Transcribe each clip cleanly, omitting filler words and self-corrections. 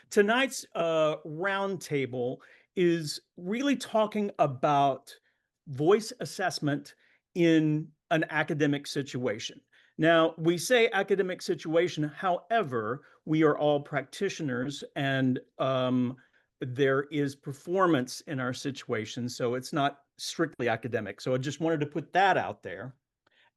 Tonight's roundtable is really talking about voice assessment in an academic situation. Now, we say academic situation, however, we are all practitioners and there is performance in our situation, so it's not strictly academic. So I just wanted to put that out there.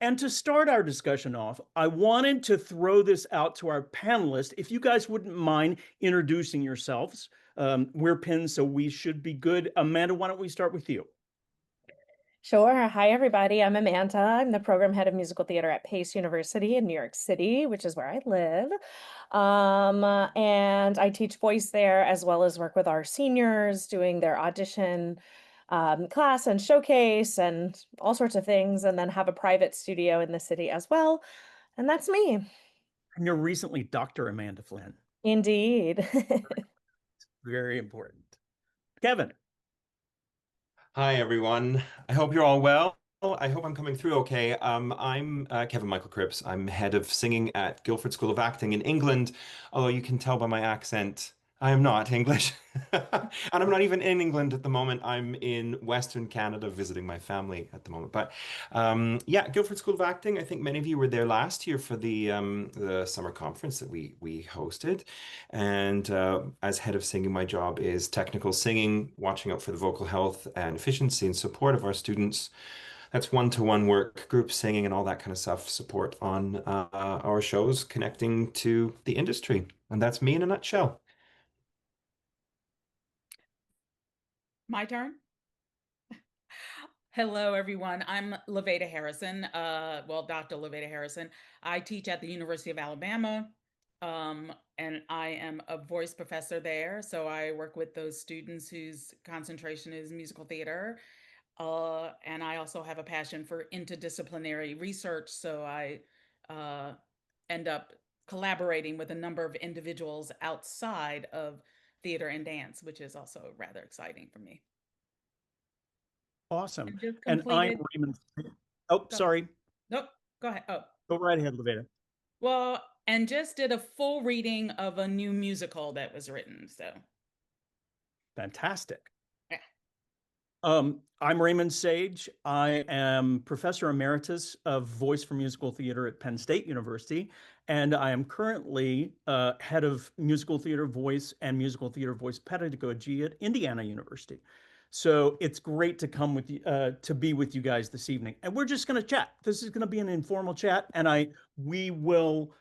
And to start our discussion off, I wanted to throw this out to our panelists. If you guys wouldn't mind introducing yourselves, we're pins, so we should be good. Amanda, why don't we start with you? Sure. Hi, everybody. I'm Amanda. I'm the program head of musical theater at Pace University in New York City, which is where I live. And I teach voice there as well as work with our seniors doing their audition class and showcase and all sorts of things, and then have a private studio in the city as well. And that's me. And you're recently Dr. Amanda Flynn. Indeed. Very important. Kevin. Hi, everyone. I hope you're all well. I hope I'm coming through okay. I'm Kevin Michael Kripps. I'm head of singing at Guildford School of Acting in England, although you can tell by my accent, I am not English. And I'm not even in England at the moment. I'm in Western Canada visiting my family at the moment. But yeah, Guildford School of Acting. I think many of you were there last year for the summer conference that we hosted. And as head of singing, my job is technical singing, watching out for the vocal health and efficiency and support of our students. That's one-to-one work, group singing, and all that kind of stuff, support on our shows, connecting to the industry. And that's me in a nutshell. My turn. Hello, everyone. I'm Luvada Harrison. Dr. Luvada Harrison. I teach at the University of Alabama, and I am a voice professor there. So I work with those students whose concentration is musical theater. And I also have a passion for interdisciplinary research. So I end up collaborating with a number of individuals outside of theater and dance, which is also rather exciting for me. Awesome. Just And I'm completed. Raymond. Oh, sorry. Nope. Go ahead. Oh, Go right ahead, Levada. well, and just did a full reading of a new musical that was written. So, Fantastic. yeah. I'm Raymond Sage. I am Professor Emeritus of Voice for Musical Theater at Penn State University, and I am currently Head of Musical Theater Voice and Musical Theater Voice Pedagogy at Indiana University. So it's great to come with you, to be with you guys this evening, and we're just going to chat. This is going to be an informal chat, and we will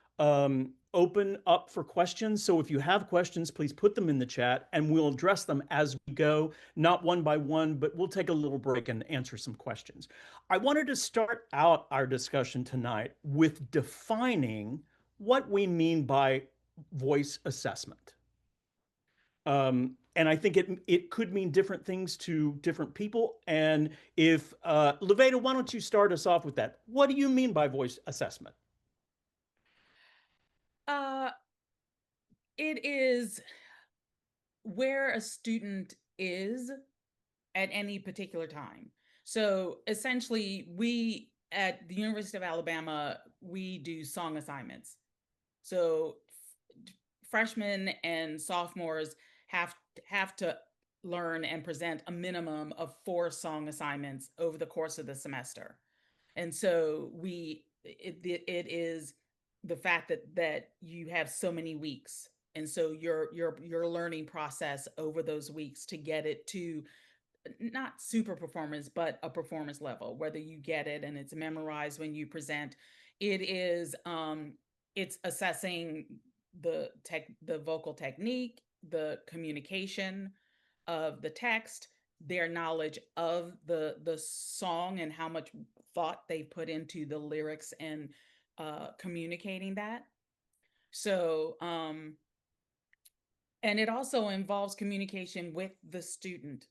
open up for questions. So if you have questions, please put them in the chat, and we'll address them as we go, not one by one, but we'll take a little break and answer some questions. I wanted to start out our discussion tonight with defining what we mean by voice assessment. And I think it could mean different things to different people. And if Levada, why don't you start us off with that? What do you mean by voice assessment? Uh, it is where a student is at any particular time. So essentially, we at the University of Alabama, we do song assignments. So freshmen and sophomores have to learn and present a minimum of 4 song assignments over the course of the semester. And so it is the fact that you have so many weeks. And so your learning process over those weeks to get it to not super performance, but a performance level, whether you get it and it's memorized when you present. It is it's assessing the vocal technique, the communication of the text, their knowledge of the song and how much thought they put into the lyrics and communicating that. So and it also involves communication with the student.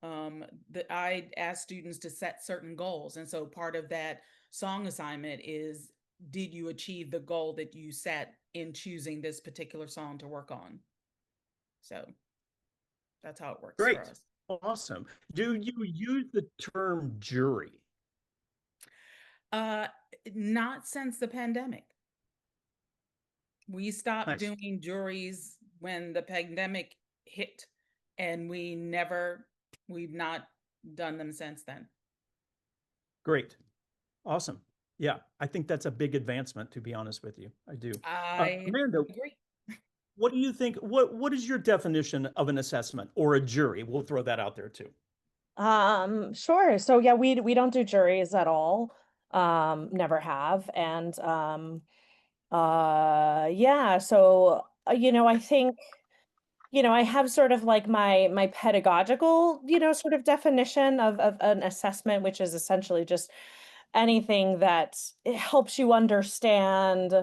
That I ask students to set certain goals. And so part of that song assignment is, did you achieve the goal that you set in choosing this particular song to work on? So that's how it works Great. for us. Awesome. Do you use the term jury? Uh, Not since the pandemic. We stopped Nice. doing juries when the pandemic hit, and we've not done them since then. Great. Awesome. Yeah, I think that's a big advancement, to be honest with you. I do. I Amanda, agree. what do you think? What is your definition of an assessment or a jury? We'll throw that out there too. Sure. So yeah, we don't do juries at all. Never have. And yeah, so I think I have sort of like my pedagogical, sort of definition of an assessment, which is essentially just anything that it helps you understand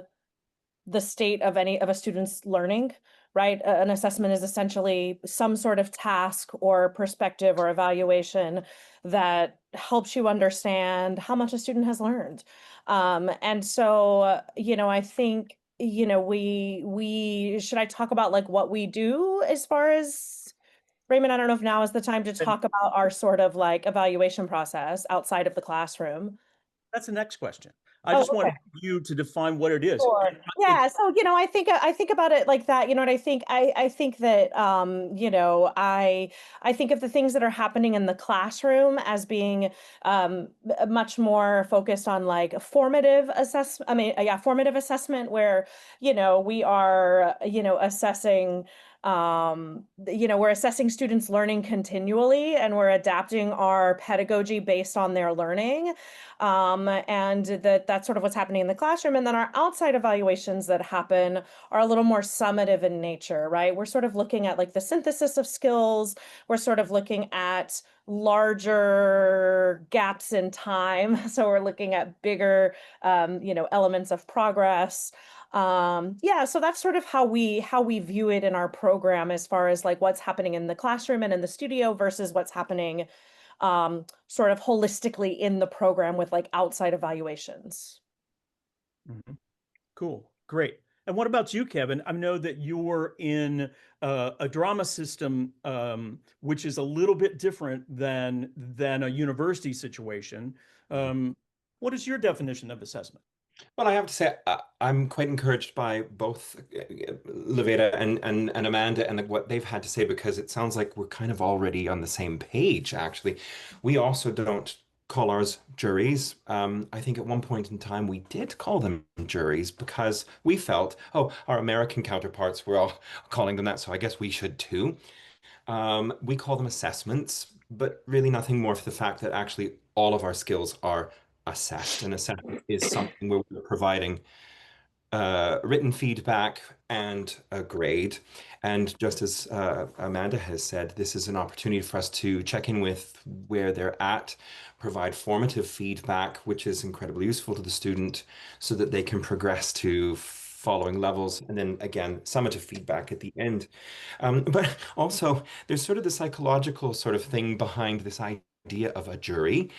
the state of any of a student's learning, right? An assessment is essentially some sort of task or perspective or evaluation that helps you understand how much a student has learned. And so, I think, we should I talk about like what we do as far as Raymond, I don't know if now is the time to And talk about our sort of like evaluation process outside of the classroom. that's the next question. I Oh, just want okay. you to define what it is. Sure. And Yeah. So, I think about it like that, and I think that, I think of the things that are happening in the classroom as being much more focused on like formative assessment. I mean, yeah, formative assessment where, we are, assessing, we're assessing students' learning continually and we're adapting our pedagogy based on their learning. And that's sort of what's happening in the classroom. And then our outside evaluations that happen are a little more summative in nature, right? We're sort of looking at like the synthesis of skills. We're sort of looking at larger gaps in time. So we're looking at bigger, elements of progress. Yeah, so that's sort of how we view it in our program as far as like what's happening in the classroom and in the studio versus what's happening sort of holistically in the program with like outside evaluations. Mhm. Cool. Great. And what about you, Kevin? I know that you're in a drama system, which is a little bit different than a university situation. What is your definition of assessment? Well, I have to say, I'm quite encouraged by both Luvada and Amanda and what they've had to say because it sounds like we're kind of already on the same page, actually. We also don't call ours juries. I think at one point in time we did call them juries because we felt, oh, our American counterparts were all calling them that, so I guess we should too. We call them assessments, but really nothing more for the fact that actually all of our skills are assessed. An assessment is something where we're providing written feedback and a grade. And just as Amanda has said, this is an opportunity for us to check in with where they're at, provide formative feedback, which is incredibly useful to the student so that they can progress to following levels, and then again, summative feedback at the end. But also, there's sort of the psychological sort of thing behind this idea of a jury.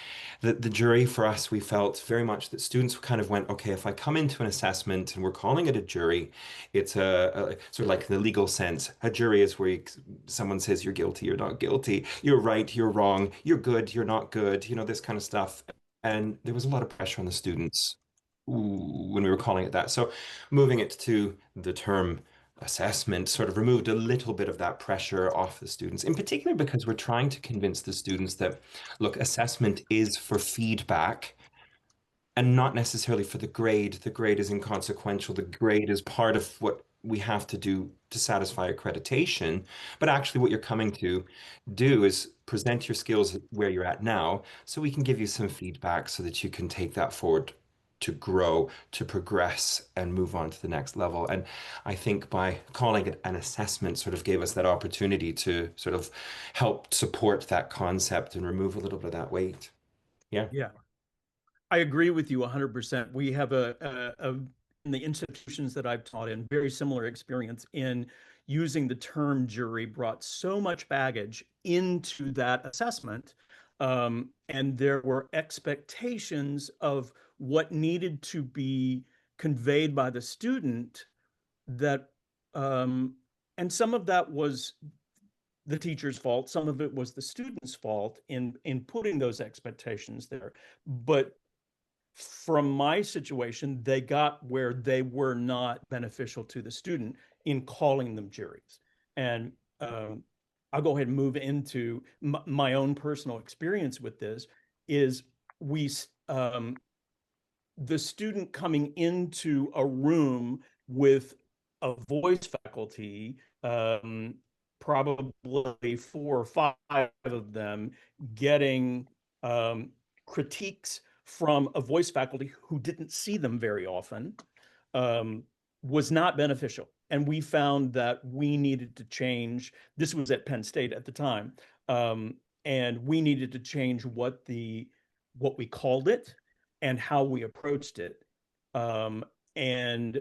The jury for us, we felt very much that students kind of went, okay, if I come into an assessment and we're calling it a jury, it's a sort of like the legal sense. A jury is where someone says you're guilty, you're not guilty, you're right, you're wrong, you're good, you're not good, this kind of stuff. And there was a lot of pressure on the students when we were calling it that. So moving it to the term assessment sort of removed a little bit of that pressure off the students, in particular because we're trying to convince the students that, look, assessment is for feedback and not necessarily for the grade. The grade is inconsequential. The grade is part of what we have to do to satisfy accreditation. But actually, what you're coming to do is present your skills where you're at now so we can give you some feedback so that you can take that forward to grow, to progress, and move on to the next level. And I think by calling it an assessment sort of gave us that opportunity to sort of help support that concept and remove a little bit of that weight. Yeah. Yeah. I agree with you 100%. We have in the institutions that I've taught in, very similar experience in using the term jury brought so much baggage into that assessment. And there were expectations of what needed to be conveyed by the student that, and some of that was the teacher's fault, some of it was the student's fault in putting those expectations there. But from my situation, they got where they were not beneficial to the student. in calling them juries. And I'll go ahead and move into my own personal experience with this. Is we the student coming into a room with a voice faculty, probably 4 or 5 of them, getting critiques from a voice faculty who didn't see them very often, was not beneficial. And we found that we needed to change. This was at Penn State at the time, and we needed to change what we called it and how we approached it. And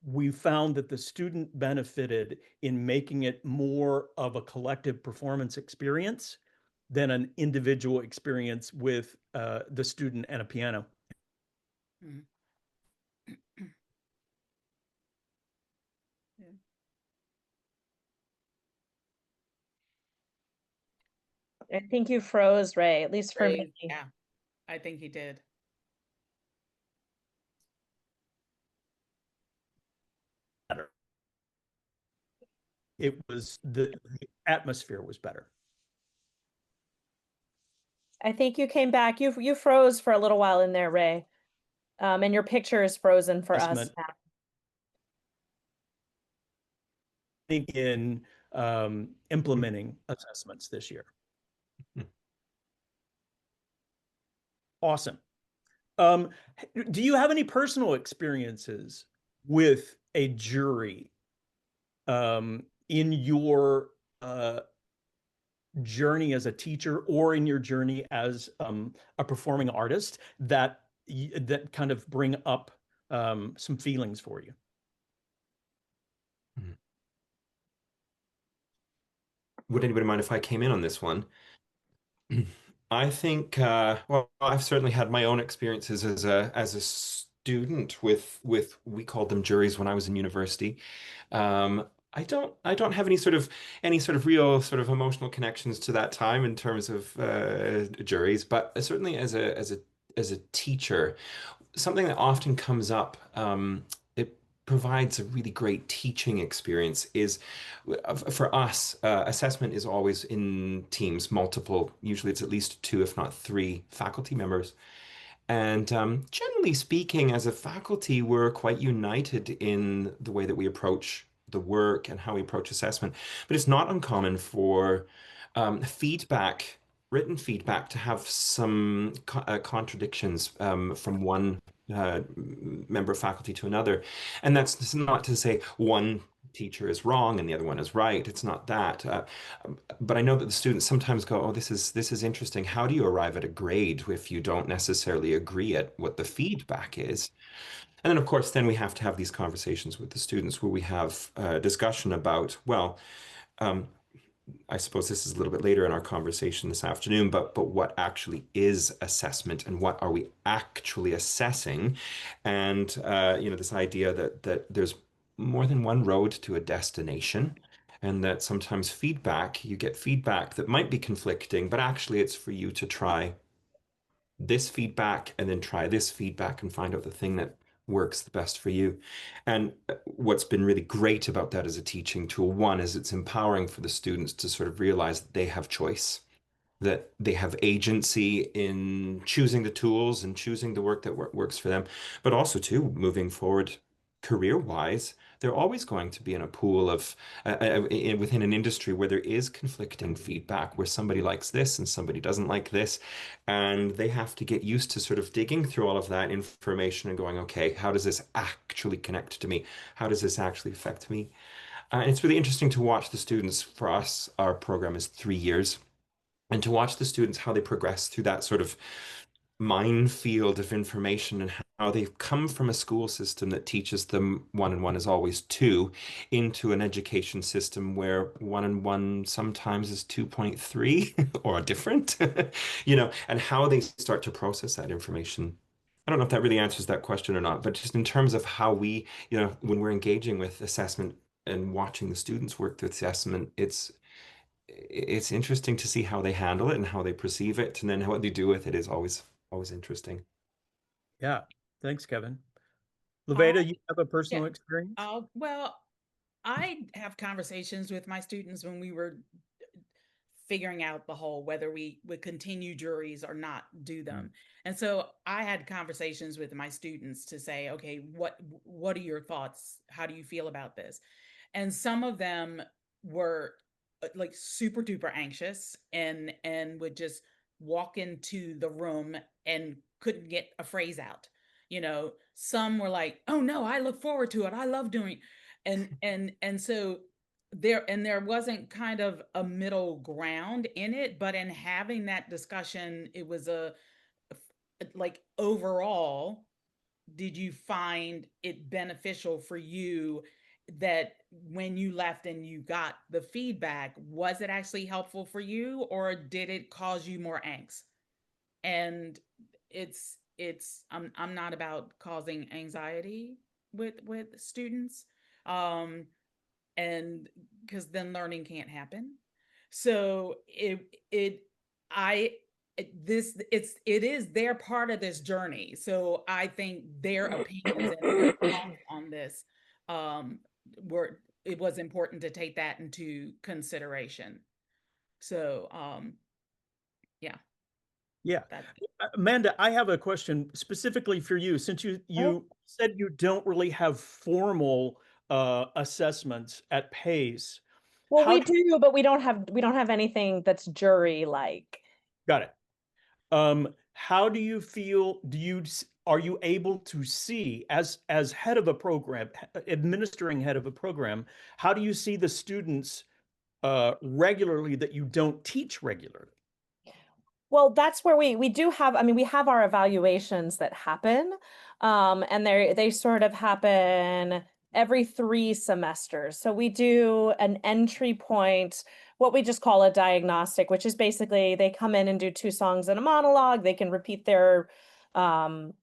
we found that the student benefited in making it more of a collective performance experience than an individual experience with the student and a piano. Mhm. I think you froze, Ray, at least for Right. me. Yeah, I think he did. Better. It was the atmosphere was better. I think you came back. You froze for a little while in there, Ray. And your picture is frozen for us Assessment. now. I think in implementing assessments this year. Awesome. Do you have any personal experiences with a jury in your journey as a teacher or in your journey as a performing artist that kind of bring up some feelings for you? Would anybody mind if I came in on this one? I think, well, I've certainly had my own experiences as a student with we called them juries when I was in university. I don't have any sort of real sort of emotional connections to that time in terms of juries, but certainly as a teacher, something that often comes up, it provides a really great teaching experience is for us, assessment is always in teams, multiple, usually it's at least two, if not three faculty members. And generally speaking, as a faculty, we're quite united in the way that we approach the work and how we approach assessment. But it's not uncommon for feedback, written feedback, to have some contradictions from one member of faculty to another. And that's not to say one teacher is wrong and the other one is right. It's not that. But I know that the students sometimes go, "Oh, this is interesting. How do you arrive at a grade if you don't necessarily agree at what the feedback is?" And then, of course, then we have to have these conversations with the students where we have a discussion about, well, um, I suppose this is a little bit later in our conversation this afternoon, but what actually is assessment and what are we actually assessing? And this idea that there's more than one road to a destination, and that sometimes you get feedback that might be conflicting, but actually it's for you to try this feedback and then try this feedback and find out the thing that works the best for you. And what's been really great about that as a teaching tool, one, is it's empowering for the students to sort of realize that they have choice, that they have agency in choosing the tools and choosing the work that works for them. But also, too, moving forward career-wise, they're always going to be in a pool of within an industry where there is conflicting feedback, where somebody likes this and somebody doesn't like this, and they have to get used to sort of digging through all of that information and going, okay, how does this actually connect to me? How does this actually affect me? And it's really interesting to watch the students. For us, our program is 3 years, and to watch the students how they progress through that sort of minefield of information and how they've come from a school system that teaches them one and one is always two into an education system where one and one sometimes is 2.3 or different, and how they start to process that information. I don't know if that really answers that question or not, but just in terms of how we, when we're engaging with assessment and watching the students work through assessment, it's interesting to see how they handle it and how they perceive it, and then what they do with it is always interesting. Yeah, thanks, Kevin. Luvada, I you have a yeah. personal experience? Well, I have conversations with my students when we were figuring out the whole whether we would continue juries or not do them. And so I had conversations with my students to say, okay, what are your thoughts? How do you feel about this? And some of them were like super duper anxious and would just walk into the room and couldn't get a phrase out. Some were like, oh no, I look forward to it, I love doing. And so there wasn't kind of a middle ground in it, but in having that discussion, it was like, overall, did you find it beneficial for you that when you left and you got the feedback, was it actually helpful for you, or did it cause you more angst? And I'm not about causing anxiety with students. And because then learning can't happen. So I it is their part of this journey. So I think their opinions and their thoughts on this were it was important to take that into consideration. So yeah, Yeah. that Amanda, I have a question specifically for you. Since you said you don't really have formal assessments at PACE, Well, how we do do, but we don't have anything that's jury like. got it? How do you feel? Are you able to see as head of a program, administering head of a program? How do you see the students regularly that you don't teach regularly? Well, that's where we do have, I mean, we have our evaluations that happen, and they sort of happen every 3 semesters. So we do an entry point, what we just call a diagnostic, which is basically they come in and do 2 songs and a monologue. They can repeat their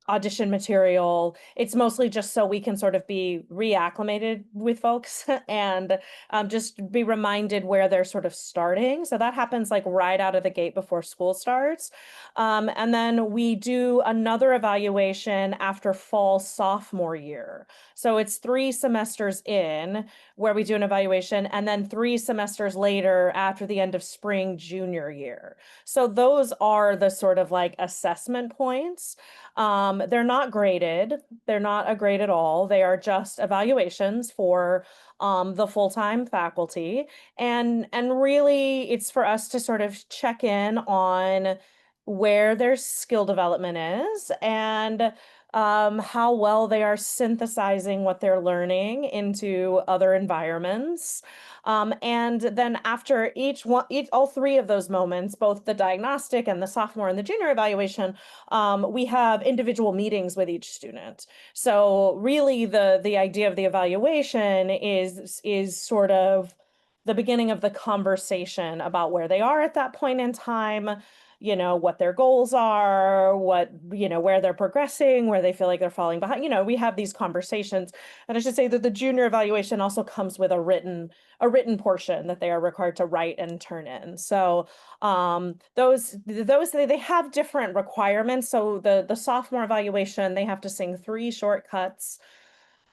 audition material. It's mostly just so we can sort of be reacclimated with folks and just be reminded where they're sort of starting. So that happens like right out of the gate before school starts. And then we do another evaluation after fall sophomore year. So it's 3 semesters in where we do an evaluation, and then 3 semesters later after the end of spring junior year. So those are the sort of like assessment points. They're not graded. They're not a grade at all. They are just evaluations for the full-time faculty. And really it's for us to sort of check in on where their skill development is and how well they are synthesizing what they're learning into other environments. And then after all 3 of those moments, both the diagnostic and the sophomore and the junior evaluation, we have individual meetings with each student. So really the idea of the evaluation is sort of the beginning of the conversation about where they are at that point in time, what their goals are, where they're progressing, where they feel like they're falling behind. We have these conversations. And I should say that the junior evaluation also comes with a written portion that they are required to write and turn in. So those they have different requirements. So the sophomore evaluation, they have to sing 3 short cuts.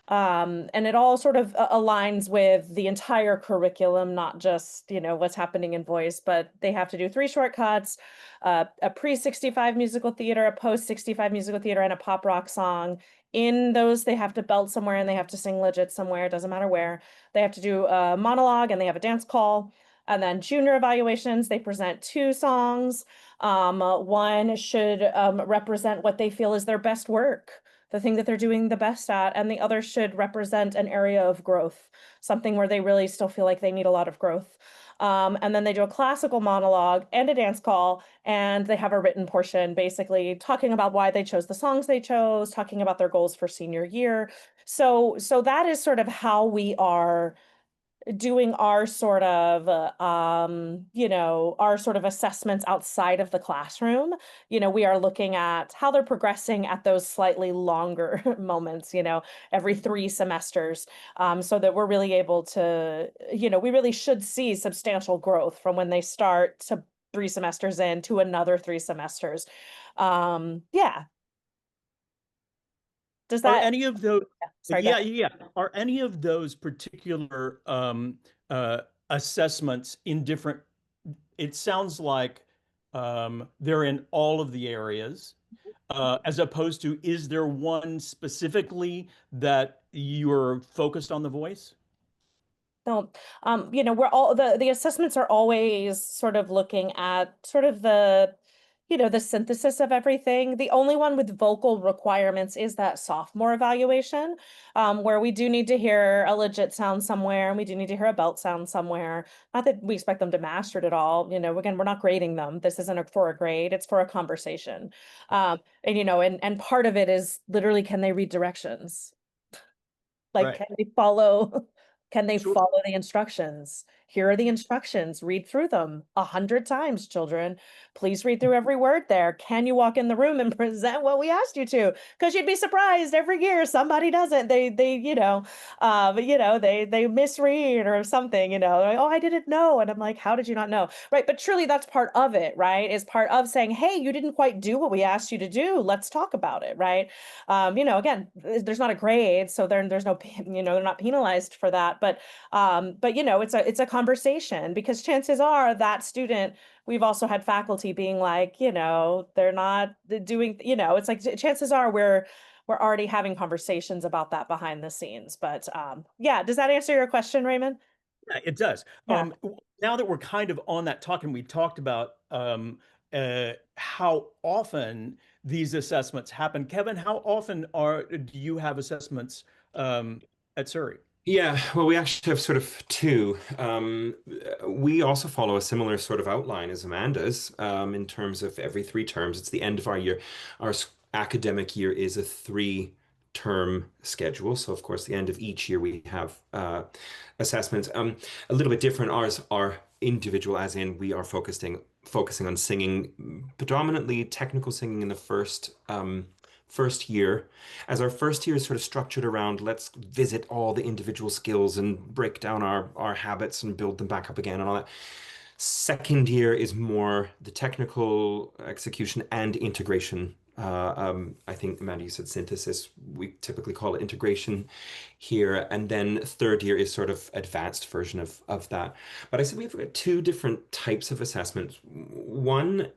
And it all sort of aligns with the entire curriculum, not just, what's happening in voice, but they have to do 3 short cuts, a pre-65 musical theater, a post-65 musical theater, and a pop rock song. In those, they have to belt somewhere and they have to sing legit somewhere, it doesn't matter where. They have to do a monologue and they have a dance call. And then junior evaluations, they present 2 songs. One should represent what they feel is their best work, the thing that they're doing the best at, and the other should represent an area of growth, something where they really still feel like they need a lot of growth. And then they do a classical monologue and a dance call, and they have a written portion basically talking about why they chose the songs they chose, talking about their goals for senior year. So that is sort of how we are doing our sort of our sort of assessments outside of the classroom. We are looking at how they're progressing at those slightly longer moments, every 3 semesters, so that we're really able to, we really should see substantial growth from when they start to 3 semesters in to another 3 semesters. Yeah. Does Are that, any of those, sorry, go ahead. yeah, are any of those particular assessments in different, it sounds like they're in all of the areas, as opposed to, is there one specifically that you're focused on the voice? No, we're all the assessments are always sort of looking at sort of the synthesis of everything. The only one with vocal requirements is that sophomore evaluation, where we do need to hear a legit sound somewhere, and we do need to hear a belt sound somewhere. Not that we expect them to master it at all. Again, we're not grading them. This isn't for a grade, it's for a conversation. And part of it is literally, can they read directions? Like, Right. can they Sure. follow the instructions? Here are the instructions. Read through them 100 times, children. Please read through every word there. Can you walk in the room and present what we asked you to? Because you'd be surprised every year somebody doesn't. They misread or something, like, oh, I didn't know. And I'm like, how did you not know? Right. But truly that's part of it, right? Is part of saying, hey, you didn't quite do what we asked you to do. Let's talk about it, right? Again, there's not a grade, so there's no, they're not penalized for that. But it's a conversation, because chances are that student, we've also had faculty being like, they're not doing, it's like chances are we're already having conversations about that behind the scenes. But yeah, does that answer your question, Raymond? Yeah, it does. Yeah. Now that we're kind of on that talk, and we talked about how often these assessments happen, Kevin, how often do you have assessments at Surrey? Yeah, well, we actually have sort of two. We also follow a similar sort of outline as Amanda's, in terms of every 3 terms. It's the end of our year. Our academic year is a 3-term schedule. So, of course, the end of each year we have assessments. A little bit different. Ours are individual, as in we are focusing on singing, predominantly technical singing in the first year, as our first year is sort of structured around, let's visit all the individual skills and break down our habits and build them back up again and all that. Second year is more the technical execution and integration. I think, Amanda, you said synthesis. We typically call it integration here. And then third year is sort of advanced version of that. But I said we have 2 different types of assessments. One,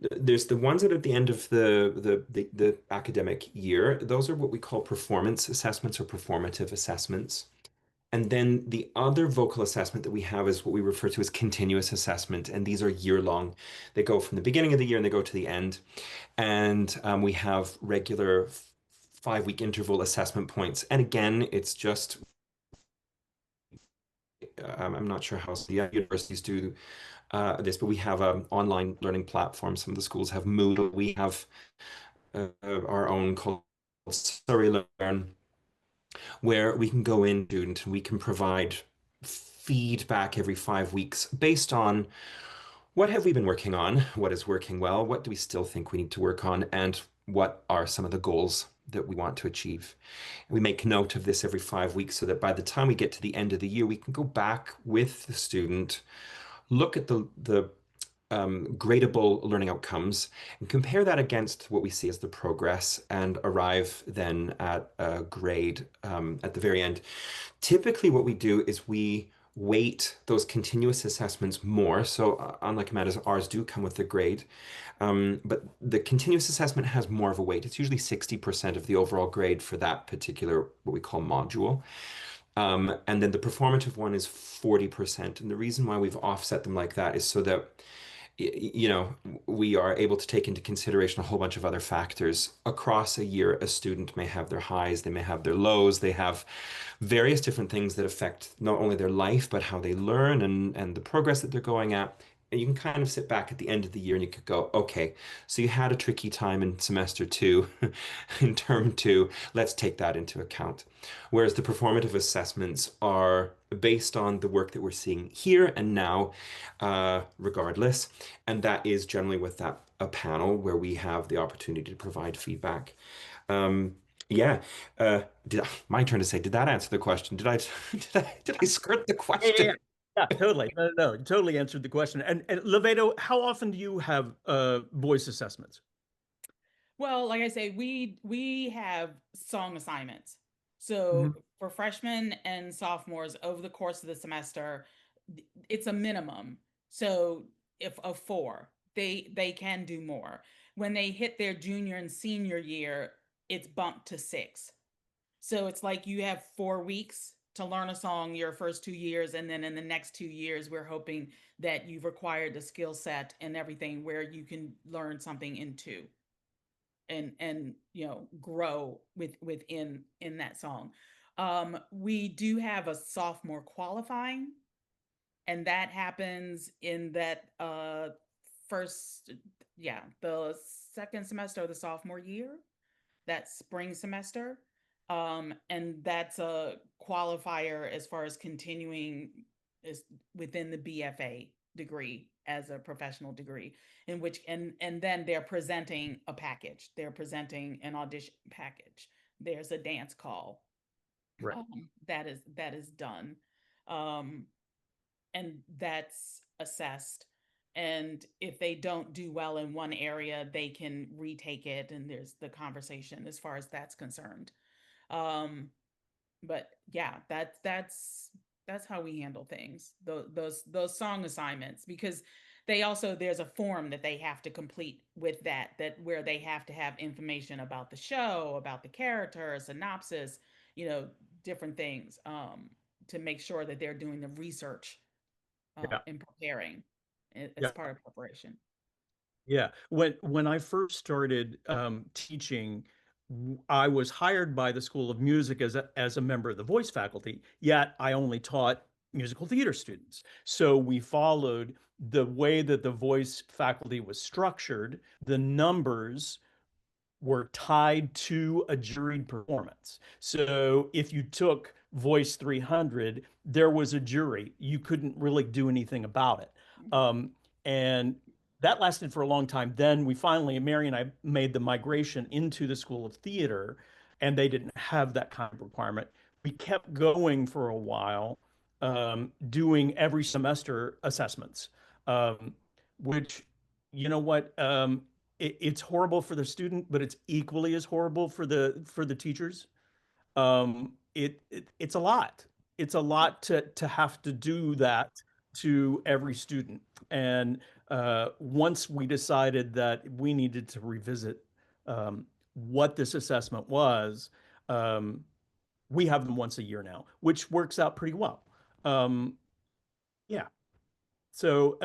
there's the ones that are at the end of the academic year. Those are what we call performance assessments or performative assessments. And then the other vocal assessment that we have is what we refer to as continuous assessment. And these are year-long. They go from the beginning of the year and they go to the end. And we have regular 5-week interval assessment points. And again, it's just, I'm not sure how the universities do this, but we have an online learning platform. Some of the schools have Moodle. We have our own called Surrey Learn, where we can go in, student, and we can provide feedback every 5 weeks based on what have we been working on, what is working well, what do we still think we need to work on, and what are some of the goals that we want to achieve. We make note of this every 5 weeks so that by the time we get to the end of the year, we can go back with the student, look at the gradable learning outcomes and compare that against what we see as the progress and arrive then at a grade at the very end. Typically, what we do is we weight those continuous assessments more. So unlike Amanda's, ours do come with a grade. But the continuous assessment has more of a weight. It's usually 60% of the overall grade for that particular, what we call module. And then the performative one is 40%. And the reason why we've offset them like that is so that we are able to take into consideration a whole bunch of other factors. Across a year, a student may have their highs, they may have their lows, they have various different things that affect not only their life, but how they learn and the progress that they're going at. And you can kind of sit back at the end of the year and you could go, okay, so you had a tricky time in semester 2, in term 2, let's take that into account. Whereas the performative assessments are based on the work that we're seeing here and now, regardless. And that is generally with a panel where we have the opportunity to provide feedback. Yeah. My turn to say, did that answer the question? Did I skirt the question? Yeah, totally. No, totally answered the question. And Luvada, how often do you have voice assessments? Well, like I say, we have song assignments. So Mhm. for freshmen and sophomores over the course of the semester, it's a minimum. So if of four, they can do more. When they hit their junior and senior year, it's bumped to six. So it's like you have 4 weeks to learn a song your first 2 years, and then in the next 2 years, we're hoping that you've acquired the skill set and everything where you can learn something in two and grow within in that song. We do have a sophomore qualifying, and that happens in that first yeah, the second semester of the sophomore year, that spring semester. And that's a qualifier as far as continuing is within the BFA degree as a professional degree, in which and then they're presenting a package. They're presenting an audition package. There's a dance call. Right. That is done. Um, and that's assessed. And if they don't do well in one area, they can retake it, and there's the conversation as far as that's concerned. Um, but yeah, that's how we handle things. Those song assignments, because they also, there's a form that they have to complete with that where they have to have information about the show, about the character, a synopsis, different things, to make sure that they're doing the research Yeah. in preparing as Yeah. part of preparation. Yeah. When I first started teaching, I was hired by the School of Music as a member of the voice faculty, yet I only taught musical theater students. So we followed the way that the voice faculty was structured. The numbers were tied to a juried performance. So if you took Voice 300, there was a jury. You couldn't really do anything about it. And that lasted for a long time. Then we finally, Mary and I made the migration into the School of Theater, and they didn't have that kind of requirement. We kept going for a while, doing every semester assessments, um, which, you know what, it's horrible for the student, but it's equally as horrible for the teachers. It's a lot. It's a lot to have to do that to every student. And once we decided that we needed to revisit what this assessment was, um, we have them once a year now, which works out pretty well. Um, yeah. So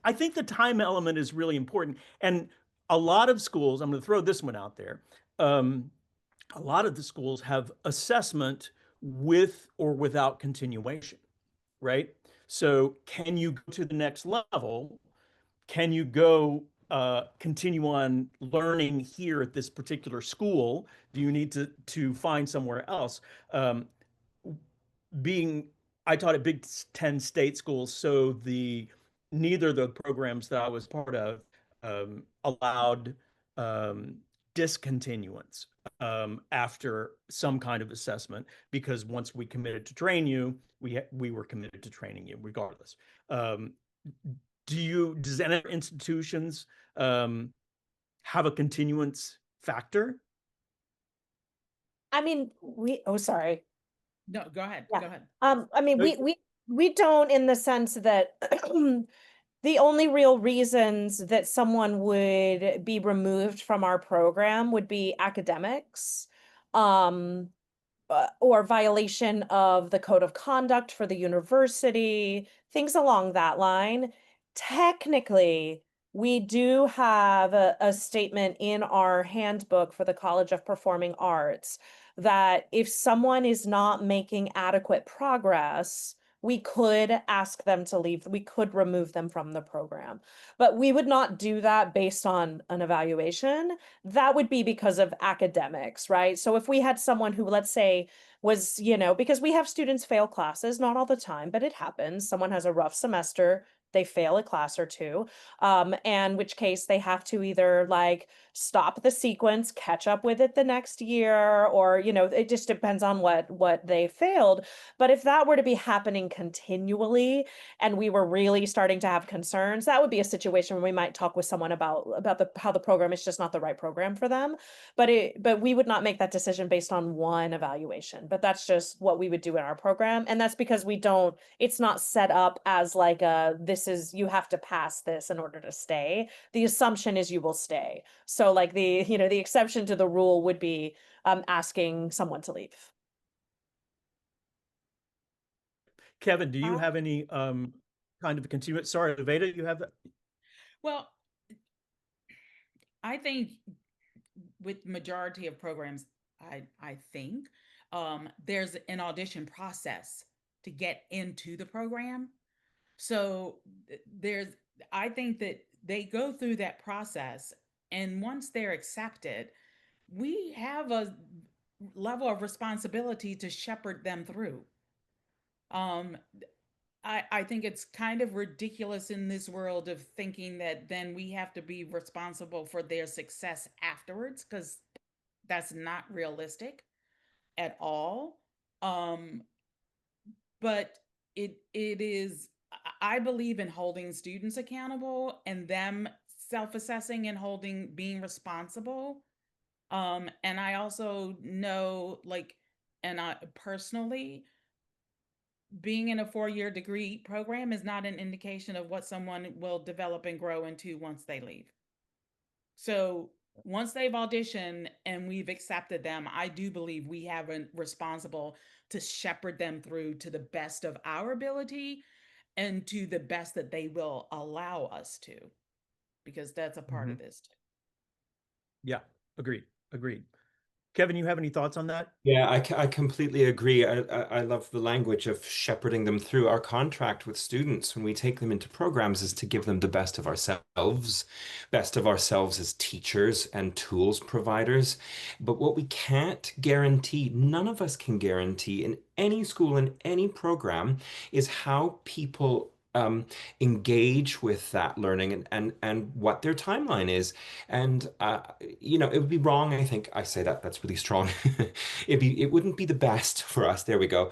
I think the time element is really important. And a lot of schools, I'm going to throw this one out there. Um, a lot of the schools have assessment with or without continuation, right? So can you go to the next level? Can you go continue on learning here at this particular school? Do you need to find somewhere else? Um, being I taught at Big Ten state schools, so neither of the programs that I was part of allowed um, discontinuance after some kind of assessment, because once we committed to train you, we were committed to training you regardless. Um, does any other institutions have a continuance factor? I mean, sorry. No, go ahead. Yeah. Go ahead. I mean, No, we don't, in the sense that the only real reasons that someone would be removed from our program would be academics, um, or violation of the code of conduct for the university, things along that line. Technically, we do have a statement in our handbook for the College of Performing Arts that if someone is not making adequate progress, we could ask them to leave. We could remove them from the program. But we would not do that based on an evaluation. That would be because of academics, right? So if we had someone who, let's say, was, because we have students fail classes, not all the time, but it happens. Someone has a rough semester, they fail a class or two, and which case they have to either like stop the sequence, catch up with it the next year, or it just depends on what they failed. But if that were to be happening continually and we were really starting to have concerns, that would be a situation where we might talk with someone about how the program is just not the right program for them. But we would not make that decision based on one evaluation. But that's just what we would do in our program. And that's because it's not set up as like you have to pass this in order to stay. The assumption is you will stay. So like the exception to the rule would be asking someone to leave. Kevin, do you have any kind of a continuous? Sorry, Luvada, you have that? Well, I think with majority of programs, I think there's an audition process to get into the program. So I think that they go through that process, and once they're accepted, we have a level of responsibility to shepherd them through. Um, I think it's kind of ridiculous in this world of thinking that then we have to be responsible for their success afterwards, because that's not realistic at all. But it is, I believe in holding students accountable and them self-assessing and being responsible. And I also know, like, and I personally, being in a 4-year degree program is not an indication of what someone will develop and grow into once they leave. So once they've auditioned and we've accepted them, I do believe we have a responsible to shepherd them through to the best of our ability and to the best that they will allow us to, because that's a part of this too. Yeah, agreed. Kevin, you have any thoughts on that? Yeah, I completely agree. I love the language of shepherding them through. Our contract with students when we take them into programs is to give them the best of ourselves as teachers and tools providers. But what we can't guarantee, none of us can guarantee in any school, in any program, is how people engage with that learning and what their timeline is. And it would be wrong, I think I say that's really strong. It wouldn't be the best for us, there we go,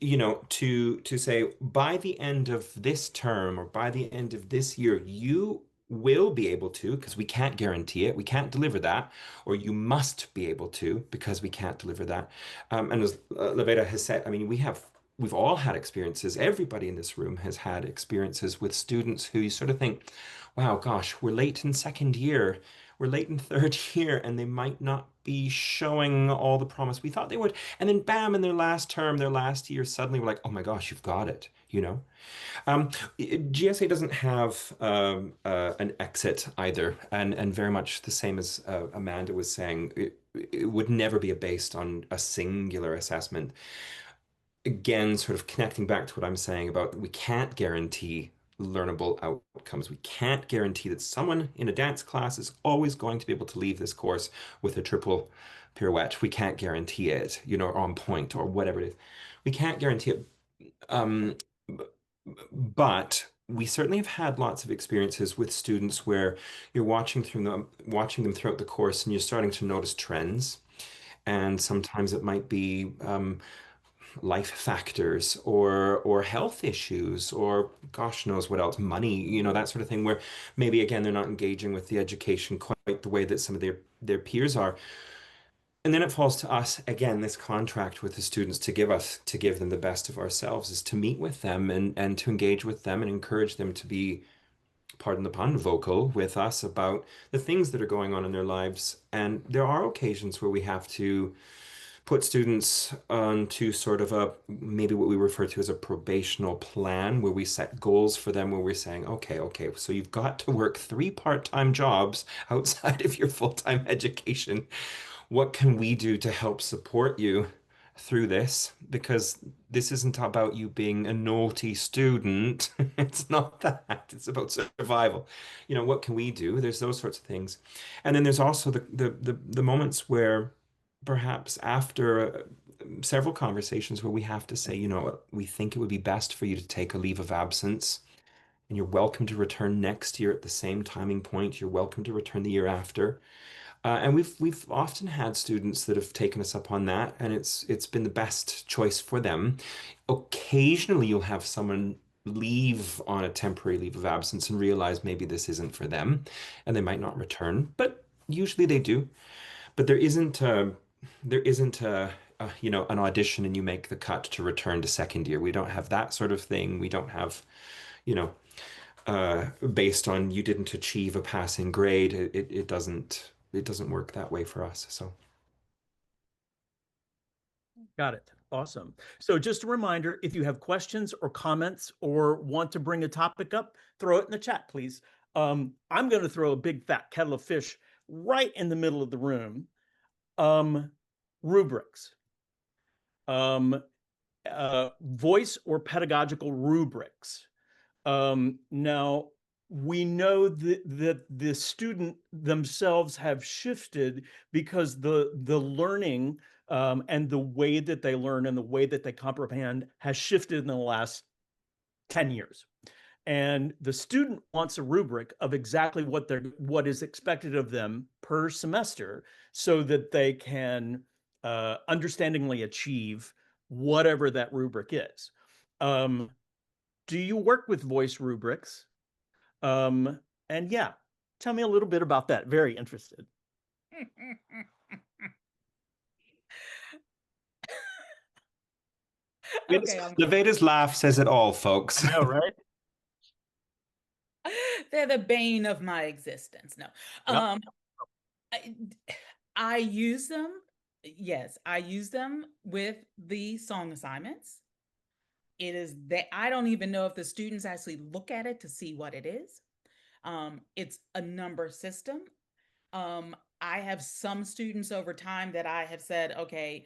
to say by the end of this term or by the end of this year, you will be able to, because we can't guarantee it, we can't deliver that, or you must be able to, because we can't deliver that. And as Leveda has said, I mean, we've all had experiences. Everybody in this room has had experiences with students who you sort of think, wow, gosh, we're late in second year, we're late in third year, and they might not be showing all the promise we thought they would. And then bam, in their last term, their last year, suddenly we're like, oh my gosh, you've got it, GSA doesn't have an exit either, and very much the same as Amanda was saying, it would never be based on a singular assessment. Again, sort of connecting back to what I'm saying about we can't guarantee learnable outcomes. We can't guarantee that someone in a dance class is always going to be able to leave this course with a triple pirouette. We can't guarantee it, or on point or whatever it is. We can't guarantee it. But we certainly have had lots of experiences with students where you're watching them throughout the course, and you're starting to notice trends. And sometimes it might be life factors or health issues or gosh knows what else, money, that sort of thing, where maybe again they're not engaging with the education quite the way that some of their peers are. And then it falls to us again, this contract with the students to give them the best of ourselves is to meet with them and to engage with them and encourage them to be, pardon the pun, vocal with us about the things that are going on in their lives. And there are occasions where we have to put students onto sort of maybe what we refer to as a probational plan, where we set goals for them, where we're saying, okay, so you've got to work 3 part-time jobs outside of your full-time education. What can we do to help support you through this? Because this isn't about you being a naughty student. It's not that. It's about survival. What can we do? There's those sorts of things. And then there's also the moments where perhaps after several conversations where we have to say, we think it would be best for you to take a leave of absence and you're welcome to return next year at the same timing point. You're welcome to return the year after. And we've often had students that have taken us up on that, and it's been the best choice for them. Occasionally, you'll have someone leave on a temporary leave of absence and realize maybe this isn't for them, and they might not return, but usually they do. But there isn't you know, an audition and you make the cut to return to second year. We don't have that sort of thing. We don't have, you know, based on you didn't achieve a passing grade. It doesn't work that way for us. So Got it. Awesome. So just a reminder, if you have questions or comments or want to bring a topic up, throw it in the chat, please. I'm going to throw a big fat kettle of fish right in the middle of the room. Rubrics. Voice or pedagogical rubrics. Now, we know that the student themselves have shifted because the learning and the way that they learn and the way that they comprehend has shifted in the last 10 years. And the student wants a rubric of exactly what is expected of them per semester so that they can understandingly achieve whatever that rubric is. Do you work with voice rubrics? And yeah, tell me a little bit about that. Very interested. Okay, Luvada's laugh says it all, folks. I know, right? they're the bane of my existence. No. Yep. I use them. Yes, I use them with the song assignments. It is that I don't even know if the students actually look at it to see what it is. It's a number system. I have some students over time that I have said, okay,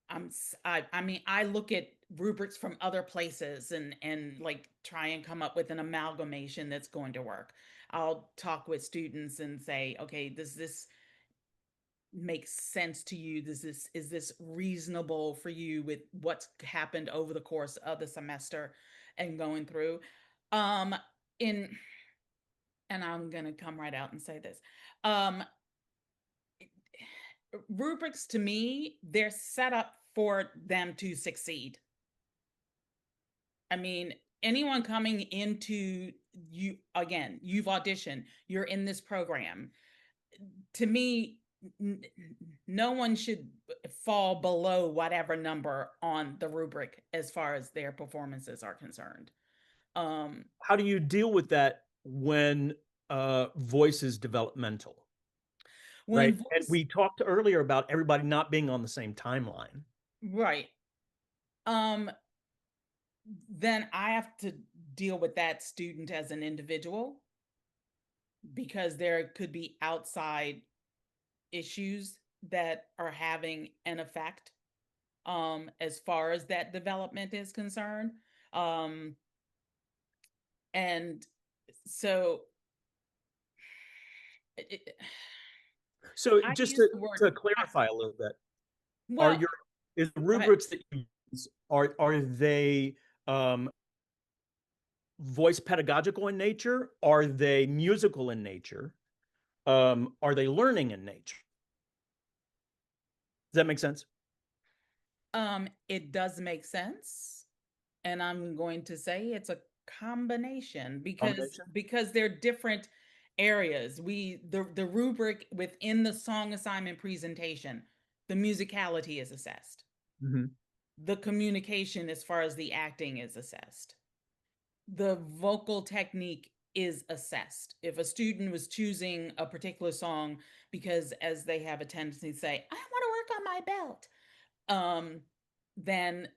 I mean, I look at rubrics from other places and like try and come up with an amalgamation that's going to work. I'll talk with students and say, okay, does this make sense to you? Is this reasonable for you with what's happened over the course of the semester and going through? In and I'm gonna come right out and say this. Rubrics to me, they're set up for them to succeed. I mean, anyone coming into you, again, you've auditioned, you're in this program. To me, no one should fall below whatever number on the rubric as far as their performances are concerned. How do you deal with that when voice is developmental? Right. And we talked earlier about everybody not being on the same timeline. Right. Then I have to deal with that student as an individual because there could be outside issues that are having an effect as far as that development is concerned. And so so I just use to, the word to clarify a little bit, well, is the rubrics that you use, are they voice pedagogical in nature? Are they musical in nature? Are they learning in nature? Does that make sense? it does make sense. And I'm going to say it's a combination because they're different areas. The rubric within the song assignment presentation, the musicality is assessed. Mm-hmm. The communication as far as the acting is assessed. The vocal technique is assessed. If a student was choosing a particular song because as they have a tendency to say, I want to work on my belt, then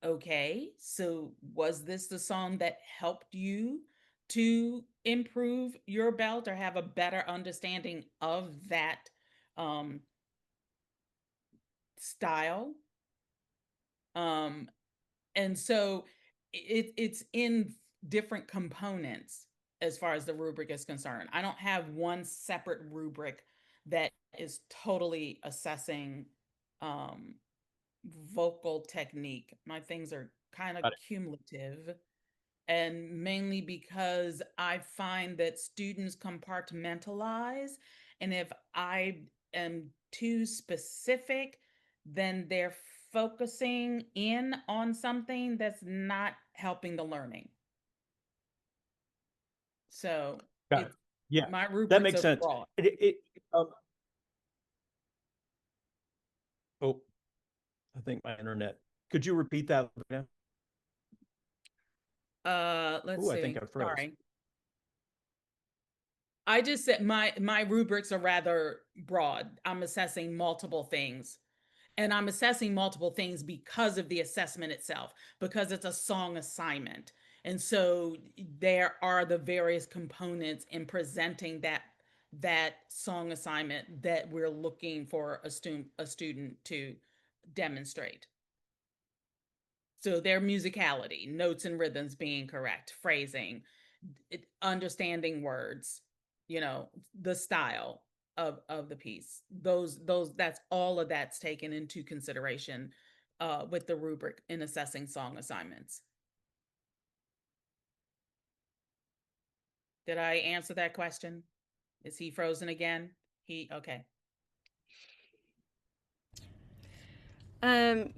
okay, so was this the song that helped you to improve your belt or have a better understanding of that style? And so it's in different components as far as the rubric is concerned. I don't have one separate rubric that is totally assessing vocal technique. My things are kind of cumulative And mainly because I find that students compartmentalize, and if I am too specific, then they're focusing in on something that's not helping the learning. So Got it. it's Yeah, my that rubrics makes are sense. broad. Oh, I think my internet. Could you repeat that? Luvita? Let's Ooh, I see. think I froze. Sorry. I just said my rubrics are rather broad. I'm assessing multiple things. And I'm assessing multiple things because of the assessment itself, because it's a song assignment. And so there are the various components in presenting that song assignment that we're looking for a student to demonstrate. So their musicality, notes and rhythms being correct, phrasing, understanding words, the style of the piece. Those that's all of that's taken into consideration with the rubric in assessing song assignments. Did I answer that question? Is he frozen again? Okay.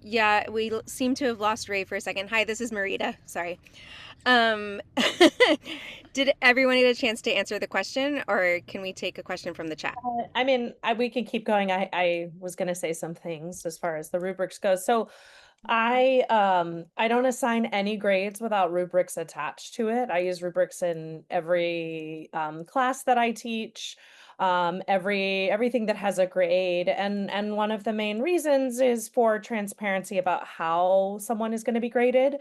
Yeah, we seem to have lost Ray for a second. Hi, this is Marita. Sorry. Did everyone get a chance to answer the question, or can we take a question from the chat? I mean, we could keep going. I was going to say some things as far as the rubrics go. So I don't assign any grades without rubrics attached to it. I use rubrics in every class that I teach, everything that has a grade, and one of the main reasons is for transparency about how someone is going to be graded,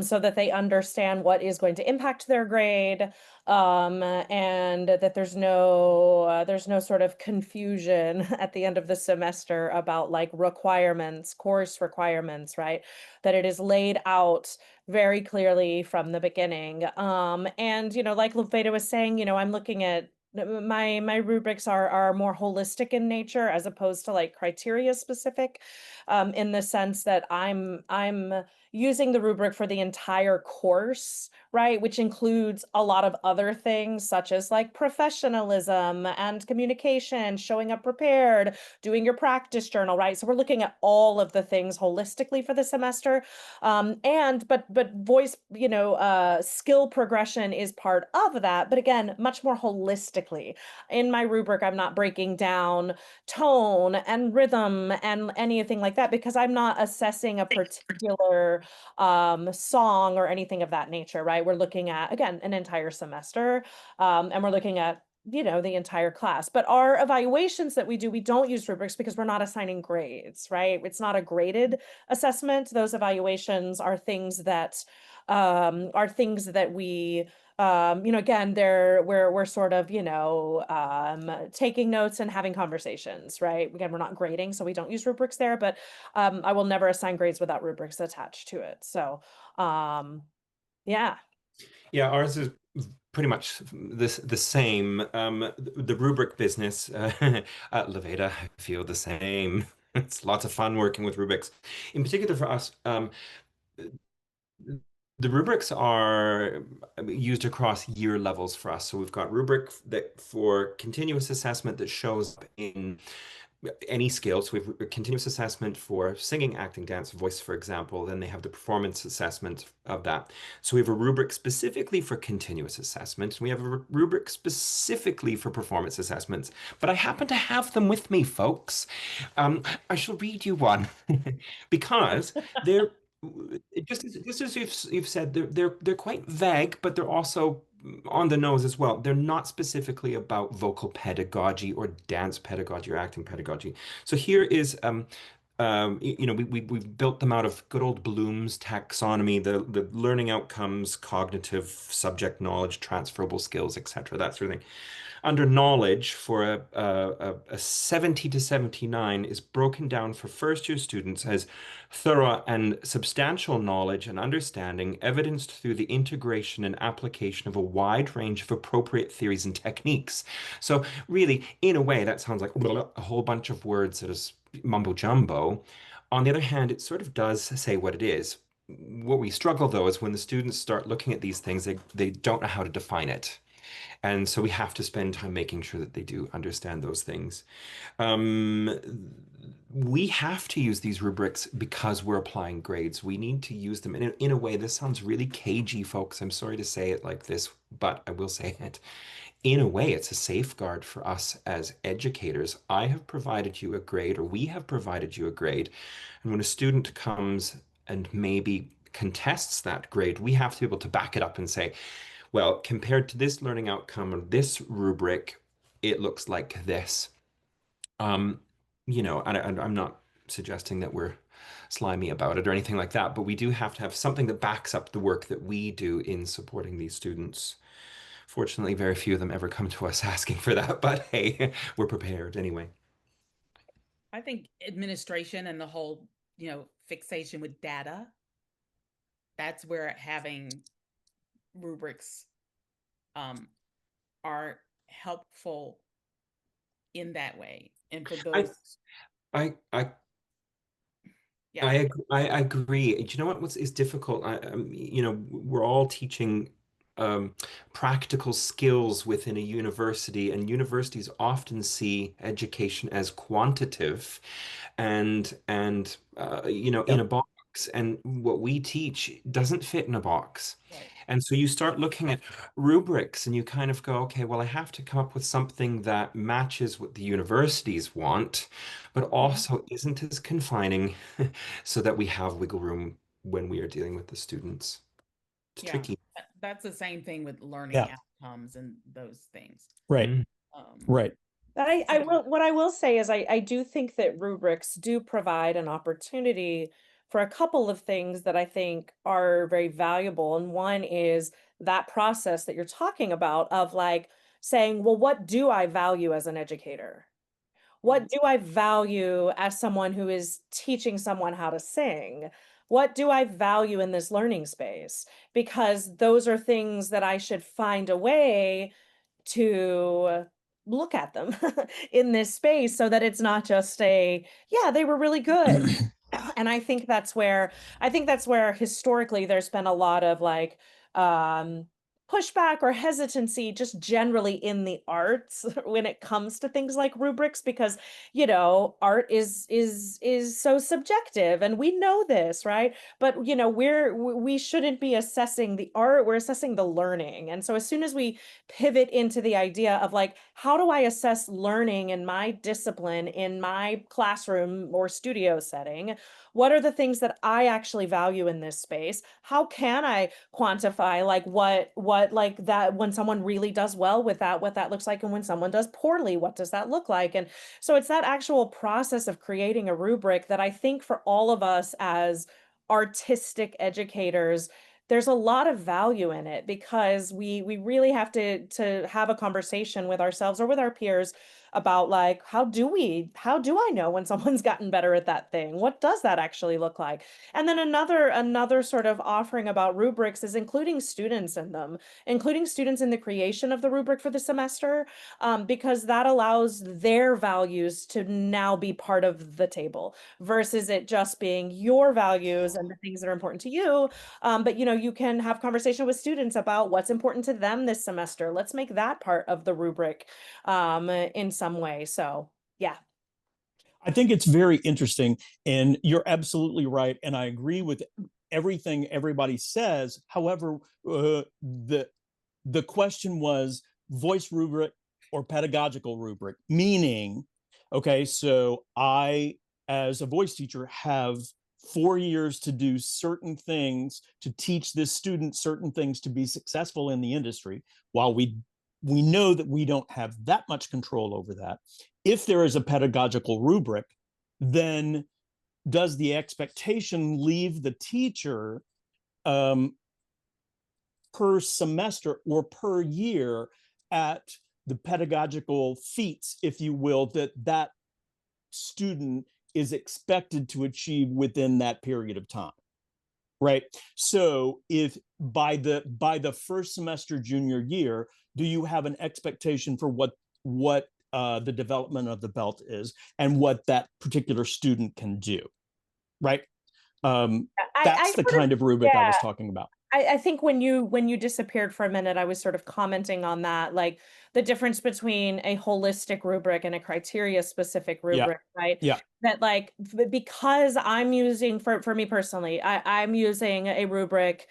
so that they understand what is going to impact their grade, and that there's no sort of confusion at the end of the semester about like requirements, course requirements, right? That it is laid out very clearly from the beginning. And like Luvada was saying, I'm looking at my rubrics are more holistic in nature as opposed to like criteria specific, in the sense that I'm using the rubric for the entire course, right? Which includes a lot of other things such as like professionalism and communication, showing up prepared, doing your practice journal, right? So we're looking at all of the things holistically for the semester. But voice, skill progression is part of that, but again, much more holistically. In my rubric, I'm not breaking down tone and rhythm and anything like that because I'm not assessing a particular song or anything of that nature, right? We're looking at, again, an entire semester, and we're looking at the entire class. But our evaluations that we do, we don't use rubrics because we're not assigning grades, right? It's not a graded assessment. Those evaluations are things that we again, we're sort of, taking notes and having conversations, right? Again, we're not grading, so we don't use rubrics there, but I will never assign grades without rubrics attached to it. So, yeah. Yeah, ours is pretty much the same. The rubric business, Levada, I feel the same. It's lots of fun working with rubrics. In particular for us, the rubrics are used across year levels for us. So we've got rubric that for continuous assessment that shows up in any skill. So we have a continuous assessment for singing, acting, dance, voice, for example. Then they have the performance assessment of that. So we have a rubric specifically for continuous assessment. We have a rubric specifically for performance assessments. But I happen to have them with me, folks. I shall read you one because they're just as you've said, they're quite vague, but they're also on the nose as well. They're not specifically about vocal pedagogy or dance pedagogy or acting pedagogy. So here is we've built them out of good old Bloom's taxonomy, the learning outcomes, cognitive subject knowledge, transferable skills, etc., that sort of thing. Under knowledge, for a 70 to 79 is broken down for first year students as thorough and substantial knowledge and understanding evidenced through the integration and application of a wide range of appropriate theories and techniques. So really, in a way, that sounds like a whole bunch of words that is mumbo jumbo. On the other hand, it sort of does say what it is. what we struggle though is when the students start looking at these things, they don't know how to define it. And so we have to spend time making sure that they do understand those things. Um, we have to use these rubrics because we're applying grades. We need to use them in a way. This sounds really cagey, folks. I'm sorry to say it like this, but I will say it. In a way, it's a safeguard for us as educators. I have provided you a grade, or we have provided you a grade. And when a student comes and maybe contests that grade, we have to be able to back it up and say, well, compared to this learning outcome or this rubric, it looks like this. Um, and I'm not suggesting that we're slimy about it or anything like that, but we do have to have something that backs up the work that we do in supporting these students. Fortunately, very few of them ever come to us asking for that, but hey, we're prepared anyway. I think administration and the whole, fixation with data, that's where having rubrics are helpful in that way. And for those, I yeah, I agree. Do you know what is difficult? We're all teaching practical skills within a university, and universities often see education as quantitative and in a box. And what we teach doesn't fit in a box. right. And so you start looking at rubrics and you kind of go, okay, well, I have to come up with something that matches what the universities want, but also isn't as confining so that we have wiggle room when we are dealing with the students. It's Yeah, tricky. that's the same thing with learning Yeah. outcomes and those things. Right. Mm. Right. But what I will say is I do think that rubrics do provide an opportunity for a couple of things that I think are very valuable. And one is that process that you're talking about of like saying, well, what do I value as an educator? What do I value as someone who is teaching someone how to sing? What do I value in this learning space? Because those are things that I should find a way to look at them in this space so that it's not just yeah, they were really good. And I think that's where historically there's been a lot of like pushback or hesitancy just generally in the arts when it comes to things like rubrics, because art is so subjective, and we know this, right? But we shouldn't be assessing the art, we're assessing the learning. And so as soon as we pivot into the idea of like, how do I assess learning in my discipline, in my classroom or studio setting? What are the things that I actually value in this space? How can I quantify like what like that when someone really does well with that, what that looks like, and when someone does poorly, what does that look like? And so it's that actual process of creating a rubric that I think for all of us as artistic educators, there's a lot of value in it, because we really have to have a conversation with ourselves or with our peers about like, how do I know when someone's gotten better at that thing? What does that actually look like? And then another sort of offering about rubrics is including students in them, including students in the creation of the rubric for the semester, because that allows their values to now be part of the table versus it just being your values and the things that are important to you. But you can have conversation with students about what's important to them this semester. Let's make that part of the rubric in some way. So yeah. I think it's very interesting, and you're absolutely right. And I agree with everything everybody says. However, the question was voice rubric or pedagogical rubric, meaning, okay, so I, as a voice teacher, have 4 years to do certain things, to teach this student certain things to be successful in the industry. While we know that we don't have that much control over that. If there is a pedagogical rubric, then does the expectation leave the teacher per semester or per year at the pedagogical feats, if you will, that student is expected to achieve within that period of time? Right. So if by the first semester junior year, do you have an expectation for what the development of the belt is and what that particular student can do? Right. That's I the sort of, kind of rubric I yeah. was talking about. I think when you disappeared for a minute, I was sort of commenting on that, like the difference between a holistic rubric and a criteria specific Yeah. rubric, right? Yeah. That like because I'm using for me personally, I'm using a rubric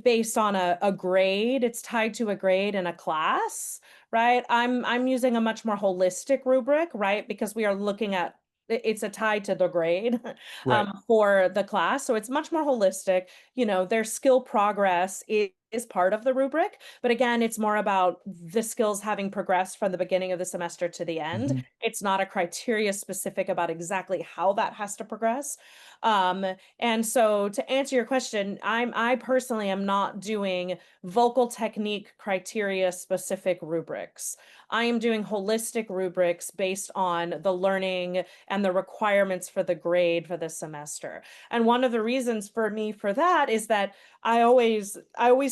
based on a grade. It's tied to a grade in a class, right? I'm using a much more holistic rubric, right? Because we are looking at it's a tie to the grade Right. for the class. So it's much more holistic. You know, their skill progress is part of the rubric, but again, it's more about the skills having progressed from the beginning of the semester to the end. Mhm. It's not a criteria specific about exactly how that has to progress. And so to answer your question, I personally am not doing vocal technique criteria specific rubrics. I am doing holistic rubrics based on the learning and the requirements for the grade for the semester. And one of the reasons for me for that is that I always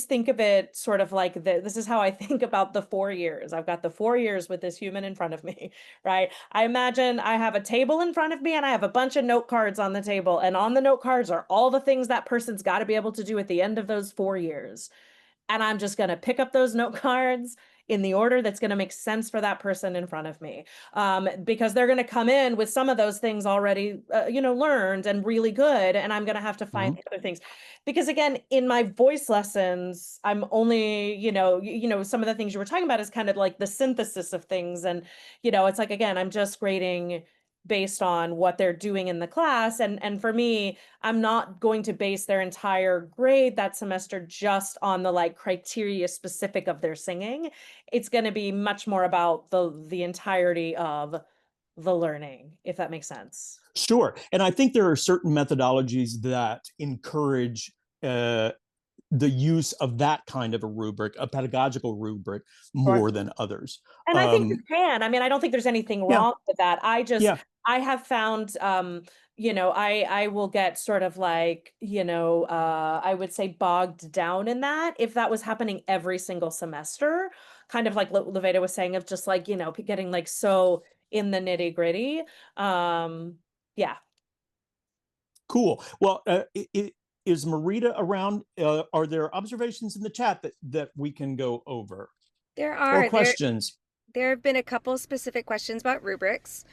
think of it sort of like this is how I think about the 4 years. I've got the 4 years with this human in front of me, right? I imagine I have a table in front of me and I have a bunch of note cards on the table, and on the note cards are all the things that person's got to be able to do at the end of those 4 years. And I'm just going to pick up those note cards in the order that's going to make sense for that person in front of me, because they're going to come in with some of those things already learned and really good, and I'm going to have to find the other things. Because again, in my voice lessons, I'm only some of the things you were talking about is kind of like the synthesis of things, and it's like, again, I'm just grading based on what they're doing in the class, and for me, I'm not going to base their entire grade that semester just on the like criteria specific of their singing. It's going to be much more about the entirety of the learning, if that makes sense. Sure. And I think there are certain methodologies that encourage the use of that kind of a rubric, a pedagogical rubric, more than others. And I think you can. I mean, I don't think there's anything Yeah. wrong with that. Yeah. I have found, I will get sort of like, I would say bogged down in that if that was happening every single semester, kind of like Luvada was saying, of just like, getting like so in the nitty gritty. Yeah. Cool. Well, is Marita around? Are there observations in the chat that we can go over? There Or are. questions? There have been a couple specific questions about rubrics.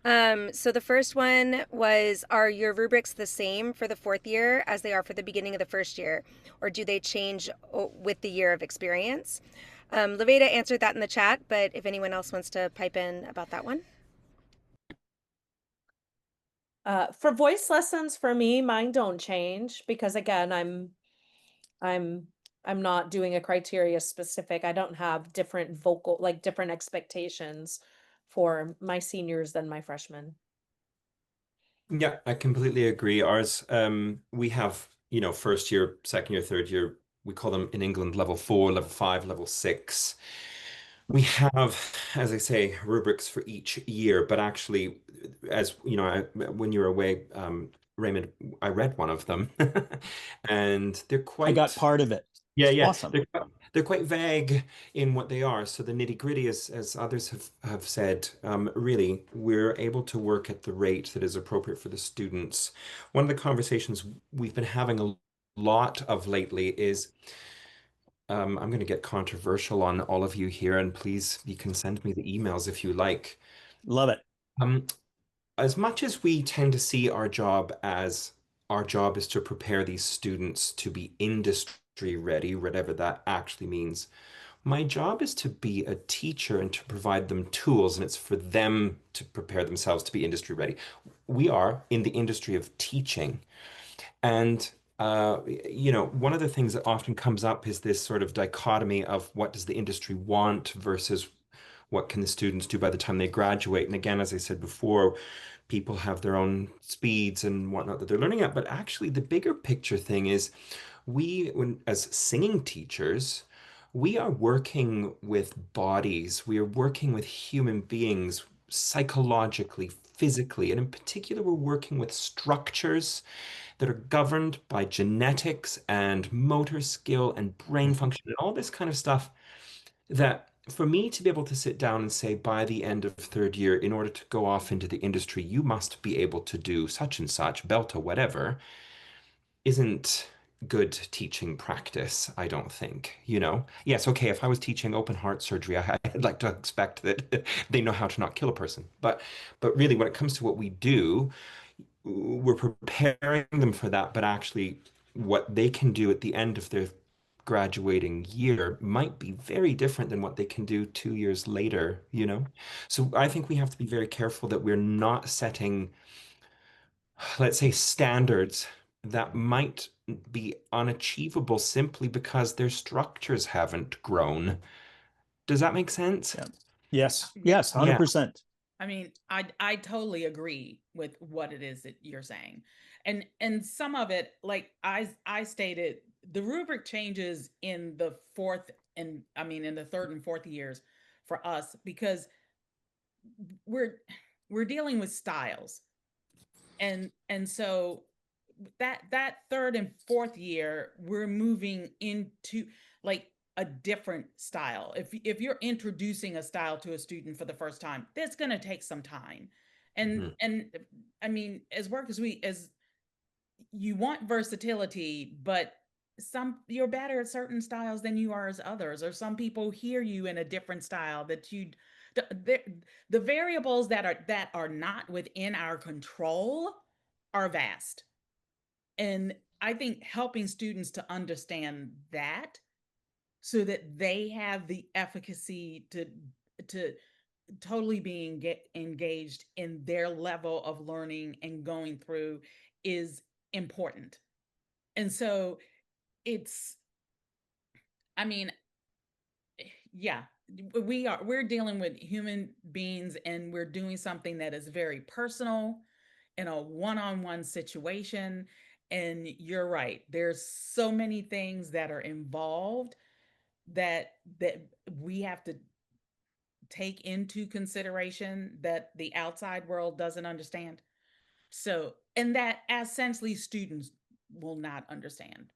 So the first one was, are your rubrics the same for the fourth year as they are for the beginning of the first year? Or do they change with the year of experience? Luvada answered that in the chat, but if anyone else wants to pipe in about that one. For voice lessons, for me, mine don't change because again, I'm not doing a criteria specific. I don't have different different expectations for my seniors than my freshmen. Yeah, I completely agree. Ours, we have, first year, second year, third year, we call them in England level 4, level 5, level 6. We have, as I say, rubrics for each year, but actually, as you know, when you were away, Raymond, I read one of them, and they're I got quite, part of it. yeah, It's yeah, awesome. they're quite vague in what they are. So the nitty-gritty, as others have said, really, we're able to work at the rate that is appropriate for the students. One of the conversations we've been having a lot of lately is, I'm going to get controversial on all of you here, and please, you can send me the emails if you like. Love it. Um, as much as we tend to see our job as our job is to prepare these students to be industry ready, whatever that actually means, my job is to be a teacher and to provide them tools, and it's for them to prepare themselves to be industry ready. We are in the industry of teaching. And one of the things that often comes up is this sort of dichotomy of what does the industry want versus what can the students do by the time they graduate. And again, as I said before, people have their own speeds and whatnot that they're learning at. But actually, the bigger picture thing is as singing teachers, we are working with bodies, we are working with human beings psychologically, physically, and in particular, we're working with structures that are governed by genetics and motor skill and brain function and all this kind of stuff that for me to be able to sit down and say by the end of third year, in order to go off into the industry, you must be able to do such and such, belter, whatever. isn't good teaching practice, I don't think, you know? Yes, okay, if I was teaching open heart surgery, I'd like to expect that they know how to not kill a person. But really, when it comes to what we do, we're preparing them for that, but actually what they can do at the end of their graduating year might be very different than what they can do 2 years later, you know? So I think we have to be very careful that we're not setting, let's say, standards that might be unachievable simply because their structures haven't grown. Does that make sense? Yeah. Yes. Yeah. Yes. 100%. I mean, I totally agree with what it is that you're saying. And some of it, like I stated, the rubric changes in the in the third and fourth years for us because we're we're dealing with styles. And so that third and fourth year, we're moving into like a different style. If you're introducing a style to a student for the first time, that's going to take some time. Mhm. And I mean, as work as you want versatility, but some you're better at certain styles than you are as others, or some people hear you in a different style that you the, the variables that are not within our control are vast. And I think helping students to understand that so that they have the efficacy to totally be engaged in their level of learning and going through is important. And so it's, I mean, yeah, we're dealing with human beings and we're doing something that is very personal in a one-on-one situation. And you're right, there's so many things that are involved that we have to take into consideration that the outside world doesn't understand. So, and that essentially students will not understand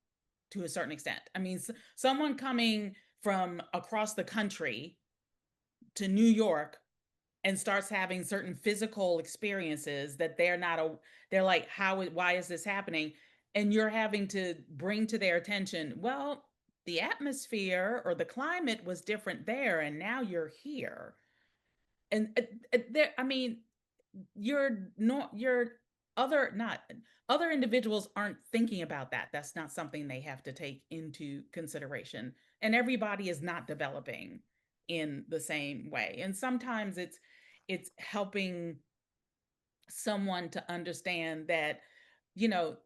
to a certain extent. I mean, someone coming from across the country to New York and starts having certain physical experiences that they're like, why is this happening? And you're having to bring to their attention, well, the atmosphere or the climate was different there and now you're here. And there, I mean, you're not you're other not other individuals aren't thinking about that. That's not something they have to take into consideration. And everybody is not developing in the same way. And sometimes it's helping someone to understand that, you know,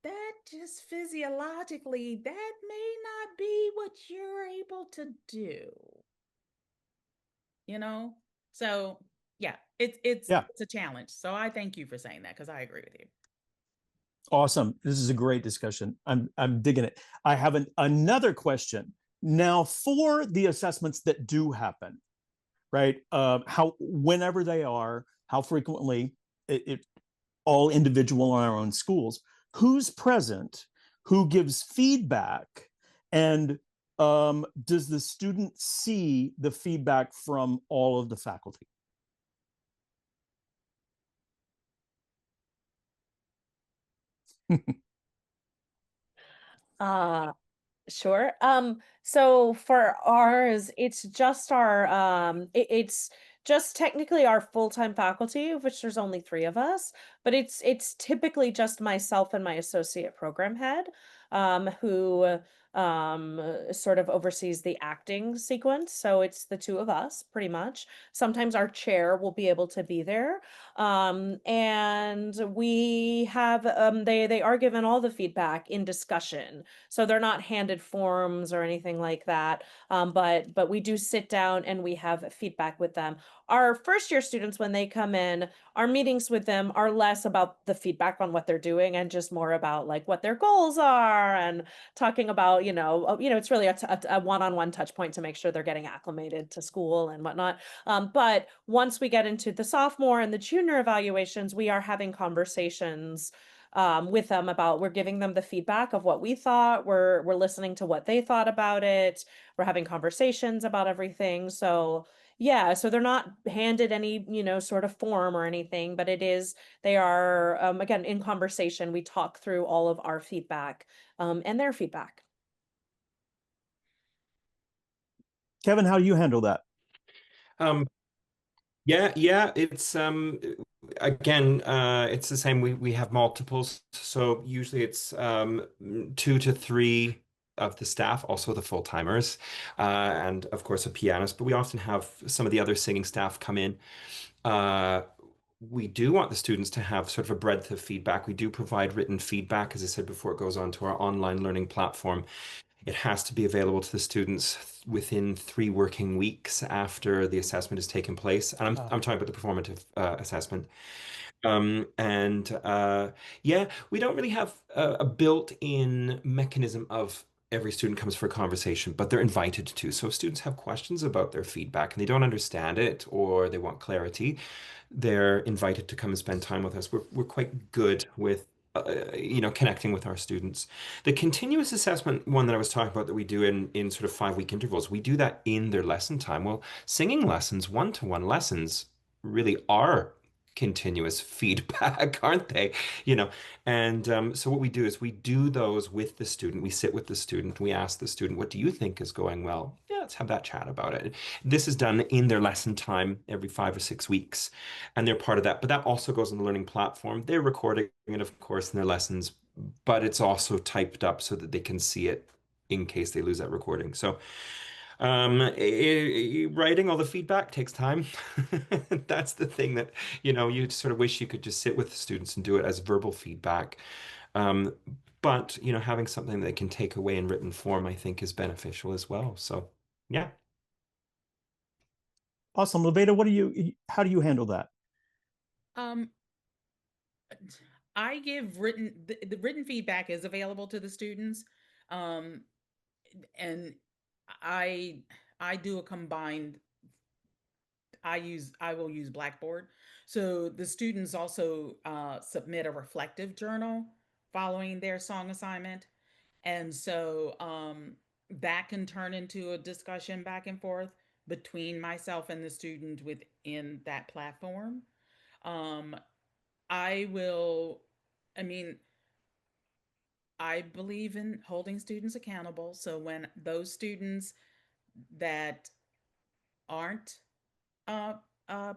that just physiologically, that may not be what you're able to do, you know? So yeah, Yeah. it's a challenge. So I thank you for saying that because I agree with you. Awesome. This is a great discussion. I'm digging it. I have another question. Now, for the assessments that do happen, right? How whenever they are, how frequently, it all individual in our own schools, who's present, who gives feedback, and does the student see the feedback from all of the faculty? Uh, Sure. So for ours, it's just it's just technically our full-time faculty, of which there's only three of us, but it's typically just myself and my associate program head, who sort of oversees the acting sequence. So it's the two of us, pretty much. Sometimes our chair will be able to be there. And we have they are given all the feedback in discussion. So they're not handed forms or anything like that. But we do sit down and we have feedback with them. Our first year students, when they come in, our meetings with them are less about the feedback on what they're doing and just more about like what their goals are and talking about, it's really a one-on-one touch point to make sure they're getting acclimated to school and whatnot. But once we get into the sophomore and the junior evaluations, we are having conversations with them about, we're giving them the feedback of what we thought, we're listening to what they thought about it, we're having conversations about everything. So Yeah, so they're not handed any, sort of form or anything, but they are, again, in conversation. We talk through all of our feedback and their feedback. Kevin, how do you handle that? Yeah, it's again, it's the same. We have multiples, so usually it's 2 to 3 of the staff, also the full-timers, and of course a pianist. But we often have some of the other singing staff come in. Uh, we do want the students to have sort of a breadth of feedback. We do provide written feedback, as I said before, it goes on to our online learning platform. It has to be available to the students within 3 working weeks after the assessment has taken place. And I'm talking about the performative assessment. And yeah, we don't really have a built-in mechanism of every student comes for a conversation, but they're invited to. So if students have questions about their feedback and they don't understand it or they want clarity, they're invited to come and spend time with us. We're quite good with connecting with our students. The continuous assessment one that I was talking about that we do in sort of 5 week intervals, we do that in their lesson time. Well, singing lessons, one-to-one lessons really are continuous feedback, aren't they? And so what we do is we do those with the student. We sit with the student. We ask the student, what do you think is going well? Yeah, let's have that chat about it. This is done in their lesson time every 5 or 6 weeks, and they're part of that. But that also goes on the learning platform. They're recording it, of course, in their lessons, but it's also typed up so that they can see it in case they lose that recording. So writing all the feedback takes time. That's the thing that, you sort of wish you could just sit with the students and do it as verbal feedback. Um, but, having something that they can take away in written form, I think is beneficial as well. So, yeah. Awesome. Luvada, how do you handle that? I give the written feedback is available to the students. And I do a combined, I will use Blackboard. So the students also submit a reflective journal following their song assignment. And so that can turn into a discussion back and forth between myself and the student within that platform. Um, I will, I mean, I believe in holding students accountable. So when those students that aren't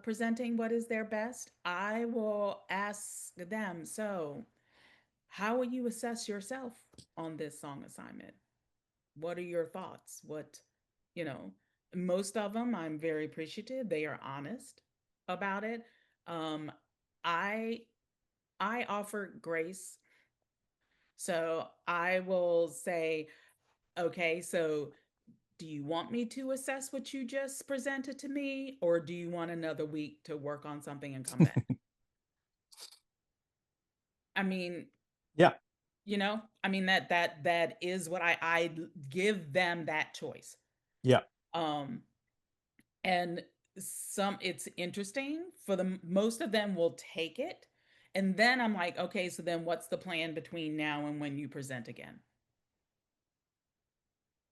presenting what is their best, I will ask them, so how will you assess yourself on this song assignment? What are your thoughts? You know, most of them, I'm very appreciative. They are honest about it. Um, I I offer grace. So I will say, okay, so do you want me to assess what you just presented to me, or do you want another week to work on something and come back? I mean, Yeah. that is what I give them that choice. Yeah. And it's interesting for the most of them will take it. And then I'm like, okay, so then what's the plan between now and when you present again?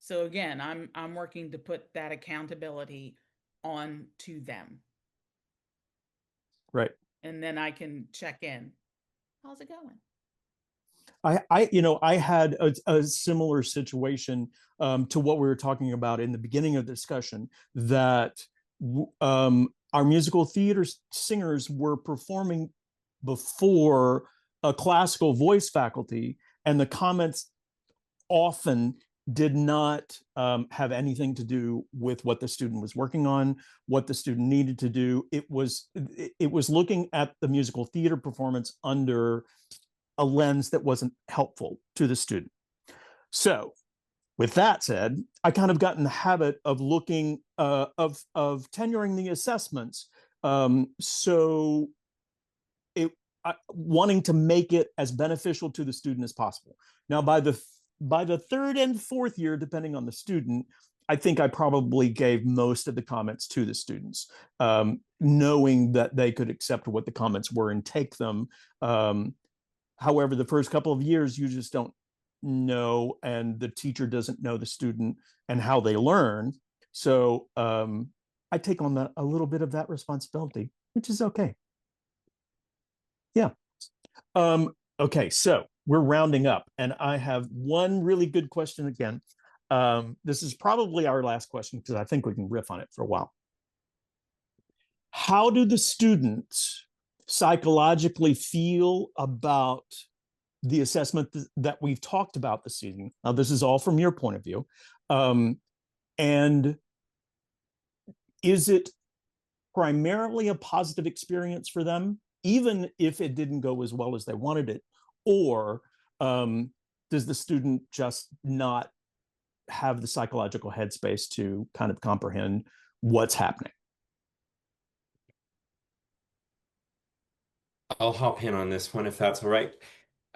So again, I'm working to put that accountability on to them. Right. And then I can check in. How's it going? I had a similar situation to what we were talking about in the beginning of the discussion, that our musical theater singers were performing before a classical voice faculty, and the comments often did not have anything to do with what the student was working on, what the student needed to do. It was looking at the musical theater performance under a lens that wasn't helpful to the student. So with that said, I kind of got in the habit of looking of tenuring the assessments. So wanting to make it as beneficial to the student as possible. Now, by the third and fourth year, depending on the student, I think I probably gave most of the comments to the students, knowing that they could accept what the comments were and take them. However, the first couple of years, you just don't know, and the teacher doesn't know the student and how they learn. So I take on a little bit of that responsibility, which is okay. Yeah. Okay, so we're rounding up, and I have one really good question again. This is probably our last question because I think we can riff on it for a while. How do the students psychologically feel about the assessment that we've talked about this evening? Now, this is all from your point of view. And is it primarily a positive experience for them, even if it didn't go as well as they wanted it? Or does the student just not have the psychological headspace to kind of comprehend what's happening? I'll hop in on this one if that's all right.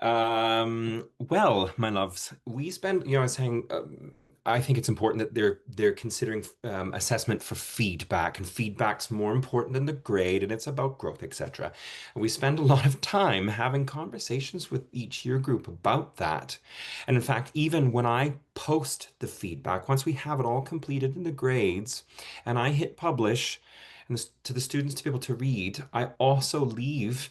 Well, my loves, we spend, I was saying, I think it's important that they're considering assessment for feedback, and feedback's more important than the grade, and it's about growth, etc. And we spend a lot of time having conversations with each year group about that. And in fact, even when I post the feedback, once we have it all completed in the grades, and I hit publish, and to the students to be able to read, I also leave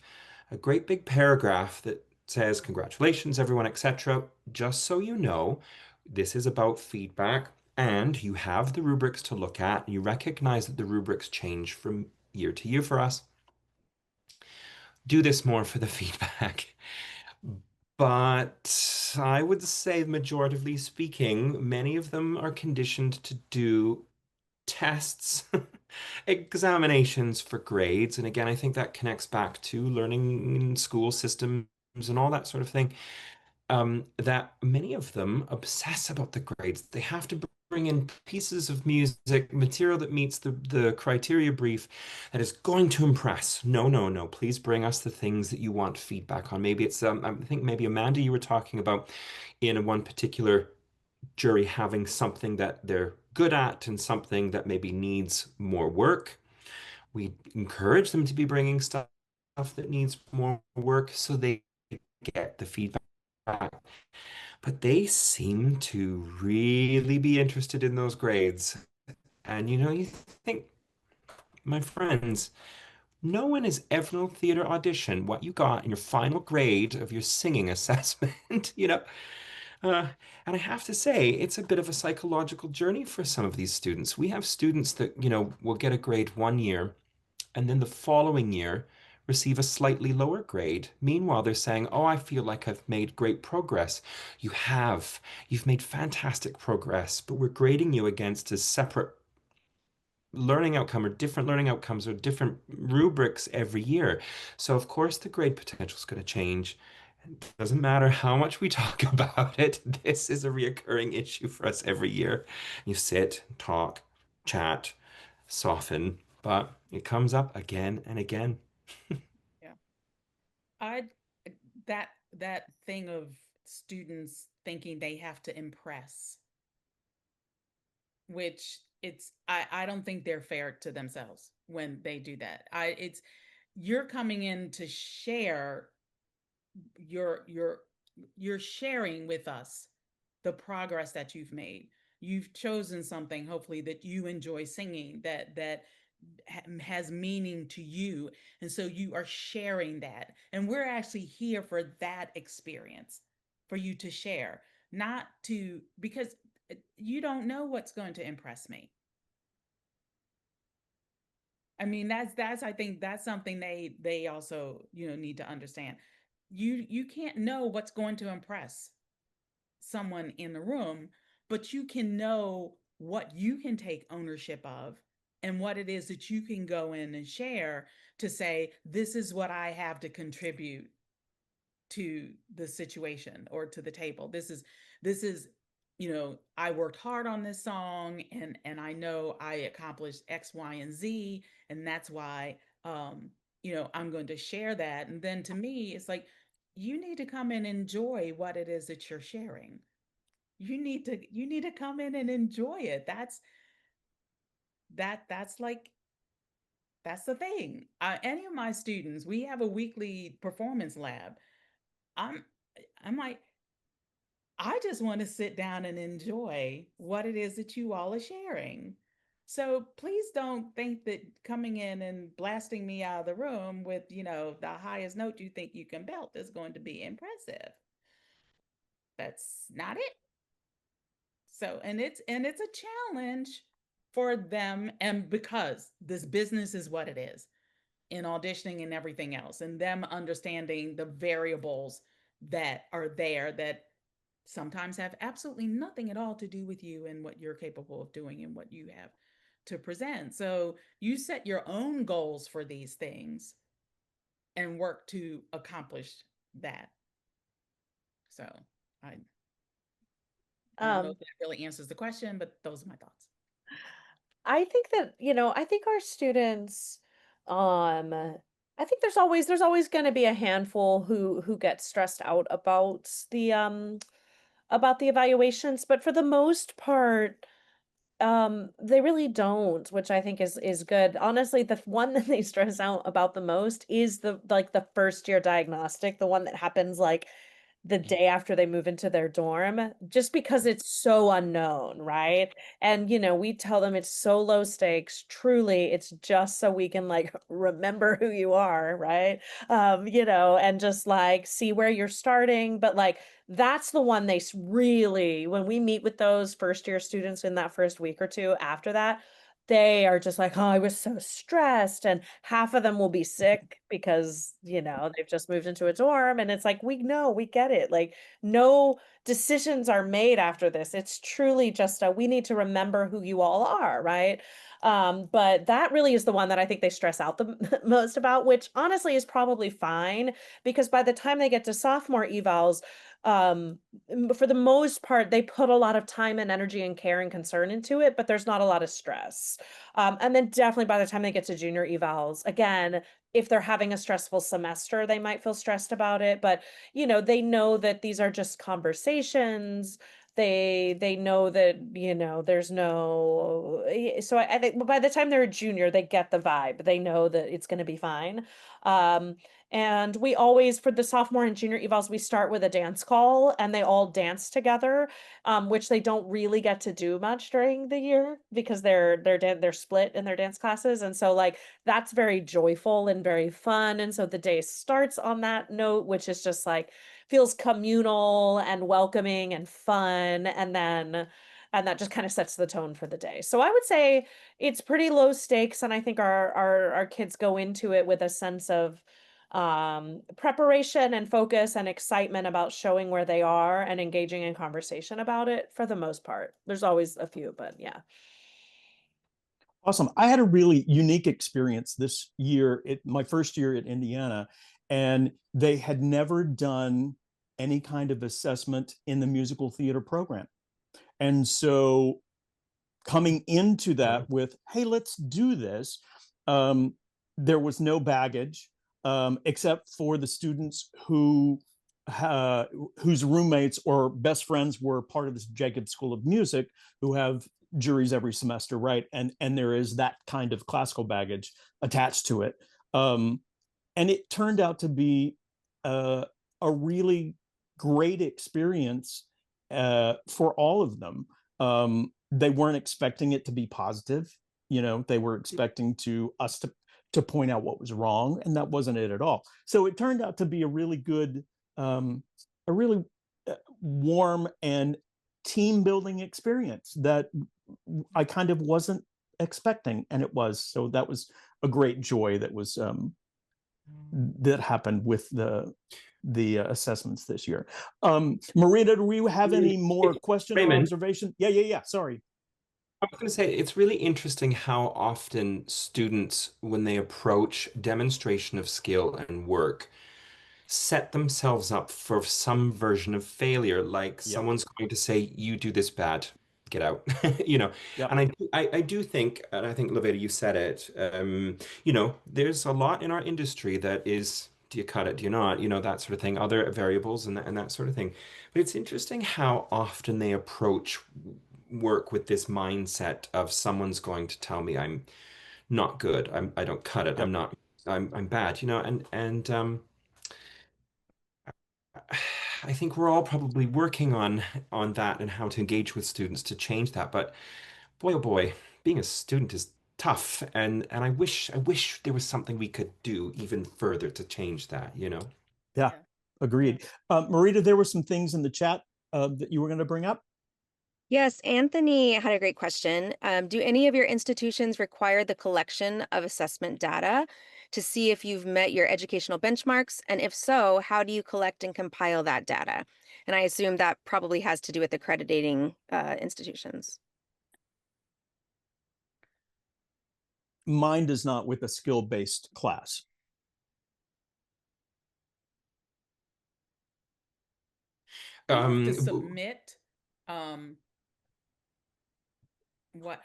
a great big paragraph that says, congratulations, everyone, etc. Just so you know, this is about feedback, and you have the rubrics to look at. You recognize that the rubrics change from year to year for us. Do this more for the feedback. But I would say, majoritively speaking, many of them are conditioned to do tests, examinations for grades. And again, I think that connects back to learning in school systems and all that sort of thing. That many of them obsess about the grades. They have to bring in pieces of music, material that meets the criteria brief that is going to impress. No, no, no. Please bring us the things that you want feedback on. Maybe it's, I think maybe Amanda, you were talking about in one particular jury having something that they're good at and something that maybe needs more work. We encourage them to be bringing stuff that needs more work so they get the feedback. But they seem to really be interested in those grades. And you think, my friends, no one is ever in a theater audition what you got in your final grade of your singing assessment, Uh, and I have to say, it's a bit of a psychological journey for some of these students. We have students that, will get a grade one year and then the following year receive a slightly lower grade. Meanwhile, they're saying, oh, I feel like I've made great progress. You have. You've made fantastic progress, but we're grading you against a separate learning outcome or different learning outcomes or different rubrics every year. So, of course, the grade potential is going to change. It doesn't matter how much we talk about it, this is a reoccurring issue for us every year. You sit, talk, chat, soften, but it comes up again and again. Yeah. I that thing of students thinking they have to impress, which I don't think they're fair to themselves when they do that. You're coming in to share you're sharing with us the progress that you've made. You've chosen something, hopefully, that you enjoy singing, that has meaning to you. And so you are sharing that. And we're actually here for that experience, for you to share, not to, because you don't know what's going to impress me. I mean, that's I think that's something they also, need to understand. You can't know what's going to impress someone in the room, but you can know what you can take ownership of and what it is that you can go in and share to say, this is what I have to contribute to the situation or to the table. This is I worked hard on this song, and I know I accomplished X, Y, and Z, and that's why I'm going to share that. And then to me, it's like, you need to come and enjoy what it is that you're sharing. You need to come in and enjoy it. That's like, that's the thing. Any of my students, we have a weekly performance lab. I'm like, I just want to sit down and enjoy what it is that you all are sharing. So please don't think that coming in and blasting me out of the room with, the highest note you think you can belt is going to be impressive. That's not it. So, and it's a challenge for them, and because this business is what it is in auditioning and everything else, and them understanding the variables that are there that sometimes have absolutely nothing at all to do with you and what you're capable of doing and what you have to present. So you set your own goals for these things and work to accomplish that. So I I don't know Um, if that really answers the question, but those are my thoughts. I think that, I think our students, um, I think there's always going to be a handful who get stressed out about the evaluations, but for the most part, they really don't, which I think is good. Honestly, the one that they stress out about the most is the first year diagnostic, the one that happens like the day after they move into their dorm, just because it's so unknown, right? And we tell them it's so low stakes. Truly, it's just so we can like remember who you are, right? And just like see where you're starting. But like that's the one really, when we meet with those first year students in that first week or two after that, they are just like, oh, I was so stressed. And half of them will be sick because, they've just moved into a dorm. And it's like, we know, we get it. Like, no decisions are made after this. It's truly just we need to remember who you all are, right? But that really is the one that I think they stress out the most about, which honestly is probably fine because by the time they get to sophomore evals, um, for the most part, they put a lot of time and energy and care and concern into it, but there's not a lot of stress. And then definitely by the time they get to junior evals, again, if they're having a stressful semester, they might feel stressed about it, but they know that these are just conversations. They know that, there's no so I think by the time they're a junior, they get the vibe. They know that it's going to be fine. Um, and we always, for the sophomore and junior evals, we start with a dance call and they all dance together, which they don't really get to do much during the year because they're split in their dance classes. And so like that's very joyful and very fun. And so the day starts on that note, which is just like feels communal and welcoming and fun. And that just kind of sets the tone for the day. So I would say it's pretty low stakes. And I think our kids go into it with a sense of preparation and focus and excitement about showing where they are and engaging in conversation about it for the most part. There's always a few, but yeah. Awesome. I had a really unique experience this year, my first year at Indiana, and they had never done any kind of assessment in the musical theater program. And so coming into that with, hey, let's do this, there was no baggage except for the students whose roommates or best friends were part of this Jacob School of Music, who have juries every semester, right? And there is that kind of classical baggage attached to it. And it turned out to be a really great experience for all of them. They weren't expecting it to be positive. They were expecting us to point out what was wrong, and that wasn't it at all. So it turned out to be a really good, a really warm and team building experience that I kind of wasn't expecting, and it was. So that was a great joy that happened with the assessments this year. Marita, do we have any more question or Raymond, observation? Yeah. Sorry. I was going to say it's really interesting how often students, when they approach demonstration of skill and work, set themselves up for some version of failure. Like Yep. someone's going to say, "You do this bad, get out," you know. Yep. And I do think, and I think Luvada, you said it. There's a lot in our industry that is, do you cut it? Do you not? That sort of thing. Other variables and that sort of thing. But it's interesting how often they approach work with this mindset of someone's going to tell me I'm not good. I don't cut it. I'm Yep. not. I'm bad. And I think we're all probably working on that and how to engage with students to change that. But boy, oh boy, being a student is tough, and I wish there was something we could do even further to change that, you know? Yeah, agreed. Marita, there were some things in the chat that you were going to bring up. Yes, Anthony had a great question. Do any of your institutions require the collection of assessment data to see if you've met your educational benchmarks? And if so, how do you collect and compile that data? And I assume that probably has to do with accrediting institutions. Mine does not, with a skill-based class. We have to Um, submit what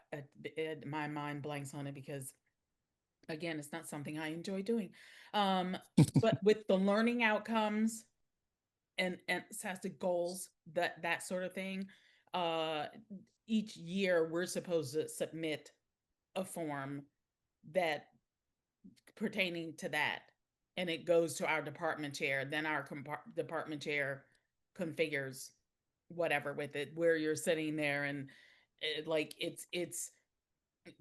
my mind blanks on it because again, it's not something I enjoy doing. But with the learning outcomes and SAST goals, that sort of thing, each year we're supposed to submit a form that pertaining to that, and it goes to our department chair. Then our department chair configures whatever with it, where you're sitting there and like it's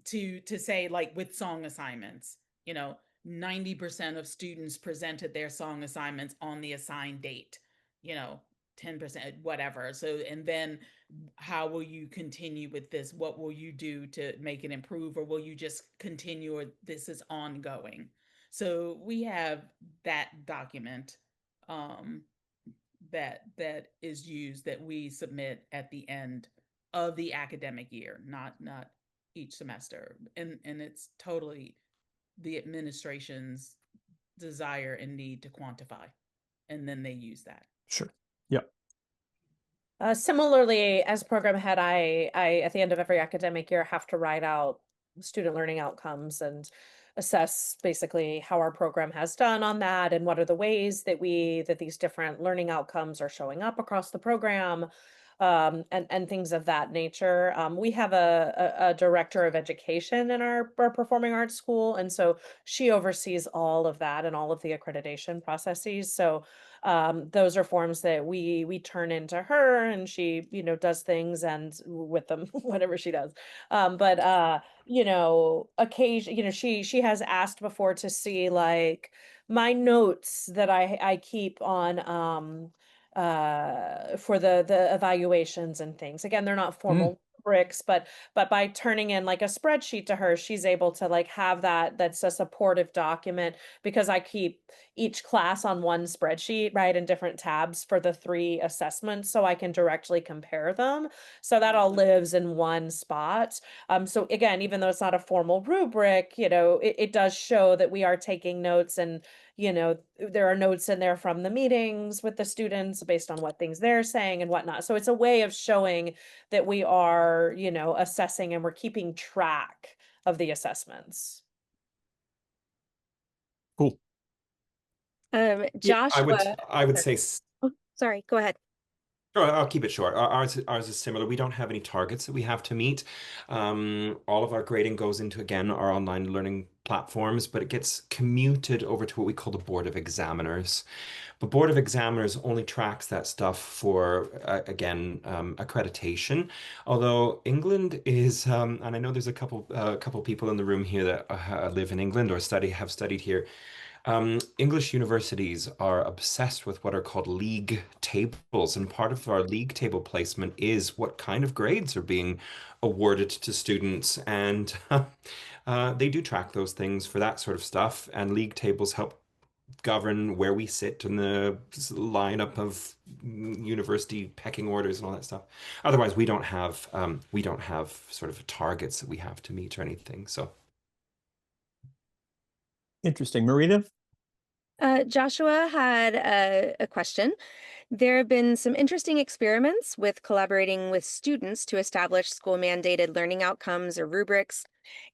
to say, like with song assignments, 90% of students presented their song assignments on the assigned date, 10%, whatever. So, and then how will you continue with this? What will you do to make it improve? Or will you just continue, or this is ongoing? So we have that document that is used, that we submit at the end of the academic year, not each semester. And it's totally the administration's desire and need to quantify, and then they use that. Sure. Yep. Similarly, as program head, I at the end of every academic year have to write out student learning outcomes and assess basically how our program has done on that and what are the ways that these different learning outcomes are showing up across the program, and things of that nature. We have a director of education in our performing arts school, and so she oversees all of that and all of the accreditation processes. So those are forms that we turn into her, and she does things and with them whatever she does. But occasion she has asked before to see like my notes that I keep on for the evaluations and things. Again, they're not formal bricks, but by turning in like a spreadsheet to her, she's able to like have that's a supportive document, because I keep each class on one spreadsheet, right, in different tabs for the 3 assessments, so I can directly compare them. So that all lives in one spot. So again, even though it's not a formal rubric, it does show that we are taking notes, and there are notes in there from the meetings with the students based on what things they're saying and whatnot. So it's a way of showing that we are, assessing, and we're keeping track of the assessments. Cool. Joshua. I would say, Oh, sorry, go ahead. sure, I'll keep it short. Ours is similar. We don't have any targets that we have to meet. All of our grading goes into, again, our online learning platforms, but it gets commuted over to what we call the Board of Examiners. The Board of Examiners only tracks that stuff for, again, accreditation. Although England is, and I know there's a couple people in the room here that live in England or have studied here. English universities are obsessed with what are called league tables, and part of our league table placement is what kind of grades are being awarded to students, and they do track those things for that sort of stuff, and league tables help govern where we sit in the lineup of university pecking orders and all that stuff. Otherwise, we don't have sort of targets that we have to meet or anything. So Interesting. Marita? Joshua had a question. There have been some interesting experiments with collaborating with students to establish school-mandated learning outcomes or rubrics,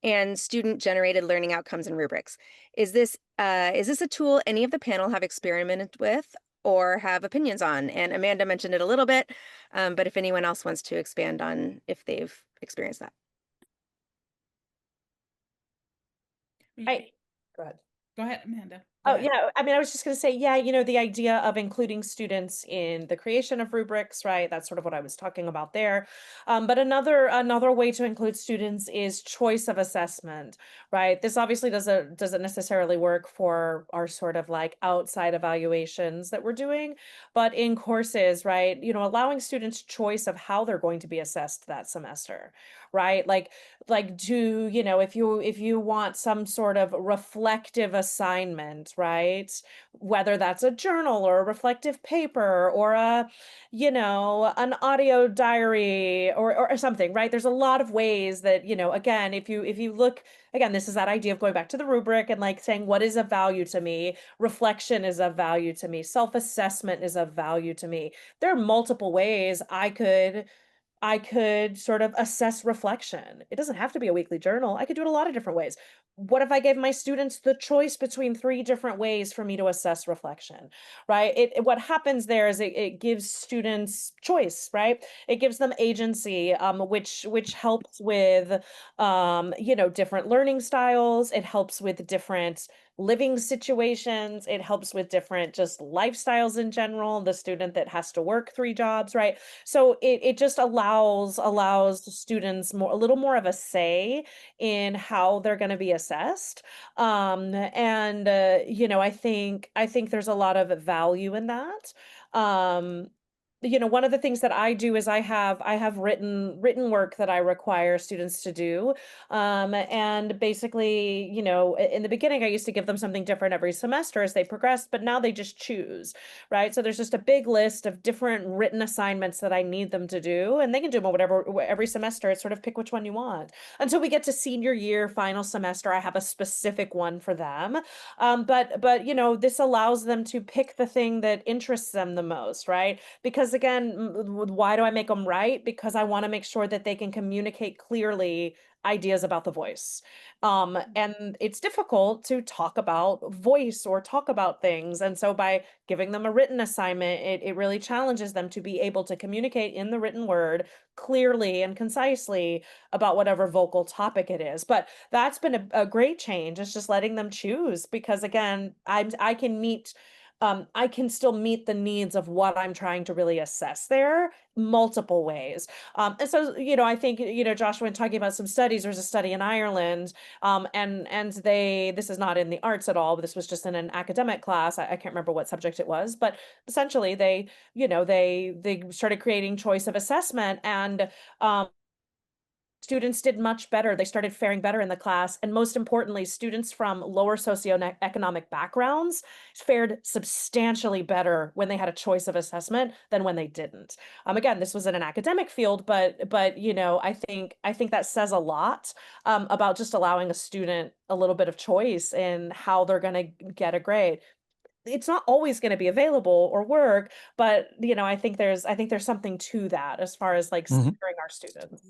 and student-generated learning outcomes and rubrics. Is this a tool any of the panel have experimented with or have opinions on? And Amanda mentioned it a little bit, but if anyone else wants to expand on if they've experienced that. Go ahead. Go ahead, Amanda. Go Oh, ahead. yeah. I mean, I was just going to say, yeah, you know, the idea of including students in the creation of rubrics, right? That's sort of what I was talking about there. But another way to include students is choice of assessment, right? This obviously doesn't necessarily work for our sort of like outside evaluations that we're doing, but in courses, right? You know, allowing students choice of how they're going to be assessed that semester, right? Like do you know, if you want some sort of reflective assignment, right, whether that's a journal or a reflective paper or a, you know, an audio diary or something, right? There's a lot of ways that, you know, again, if you look, again, this is that idea of going back to the rubric and like saying what is of value to me. Reflection is of value to me, self-assessment is of value to me. There are multiple ways I could sort of assess reflection. It doesn't have to be a weekly journal. I could do it a lot of different ways. What if I gave my students the choice between three different ways for me to assess reflection, right? What happens there is it gives students choice, right? It gives them agency, which helps with, you know, different learning styles. It helps with different living situations. It helps with different just lifestyles in general. The student that has to work three jobs, right? So it just allows students more, a little more of a say in how they're going to be assessed. And you know, I think there's a lot of value in that. You know, one of the things that I do is I have written work that I require students to do. And basically, you know, in the beginning, I used to give them something different every semester as they progressed, but now they just choose, right? So there's just a big list of different written assignments that I need them to do, and they can do them whatever every semester. It's sort of pick which one you want. Until we get to senior year, final semester, I have a specific one for them. But you know, this allows them to pick the thing that interests them the most, right? Because again, why do I make them write? Because I want to make sure that they can communicate clearly ideas about the voice. And it's difficult to talk about voice or talk about things. And so by giving them a written assignment, it really challenges them to be able to communicate in the written word clearly and concisely about whatever vocal topic it is. But that's been a great change. It's just letting them choose because again, I can still meet the needs of what I'm trying to really assess there multiple ways. And so, you know, I think, you know, Joshua, when talking about some studies, there's a study in Ireland, and this is not in the arts at all, but this was just in an academic class. I can't remember what subject it was, but essentially they, you know, they started creating choice of assessment and, students did much better. They started faring better in the class. And most importantly, students from lower socioeconomic backgrounds fared substantially better when they had a choice of assessment than when they didn't. Again, this was in an academic field, but you know, I think that says a lot about just allowing a student a little bit of choice in how they're going to get a grade. It's not always going to be available or work, but you know, I think there's something to that as far as like Mhm. steering our students.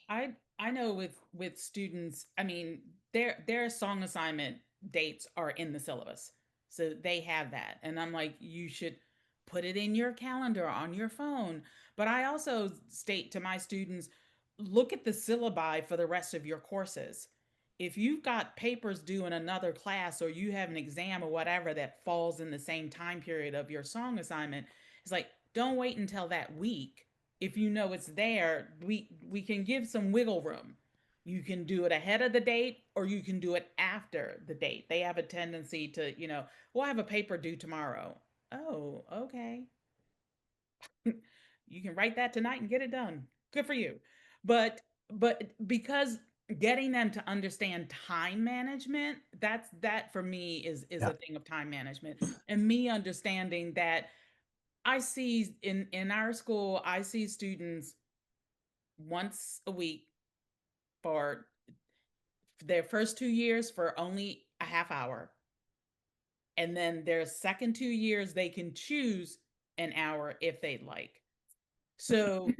I know with students, I mean, their song assignment dates are in the syllabus. So they have that. And I'm like, you should put it in your calendar on your phone. But I also state to my students, look at the syllabi for the rest of your courses. If you've got papers due in another class or you have an exam or whatever that falls in the same time period of your song assignment, it's like, don't wait until that week. If you know it's there, we can give some wiggle room. You can do it ahead of the date or you can do it after the date. They have a tendency to, well, I have a paper due tomorrow. Oh, okay. You can write that tonight and get it done. Good for you. But because getting them to understand time management, that for me is Yeah. a thing of time management. And me understanding that I see in our school, I see students once a week for their first 2 years for only a half hour. And then their second 2 years, they can choose an hour if they'd like. So,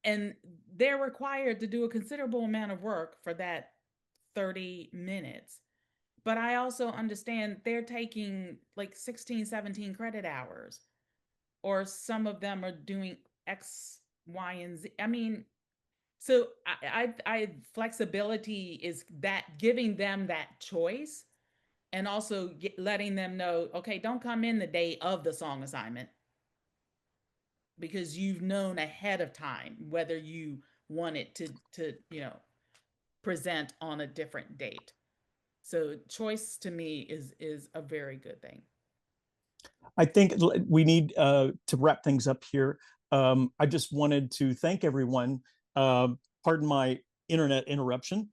and they're required to do a considerable amount of work for that 30 minutes. But I also understand they're taking like 16, 17 credit hours, or some of them are doing X, Y, and Z. I mean, so I flexibility is that giving them that choice and also letting them know, okay, don't come in the day of the song assignment, because you've known ahead of time whether you want it to present on a different date. So choice to me is a very good thing. I think we need to wrap things up here. I just wanted to thank everyone. Pardon my internet interruption.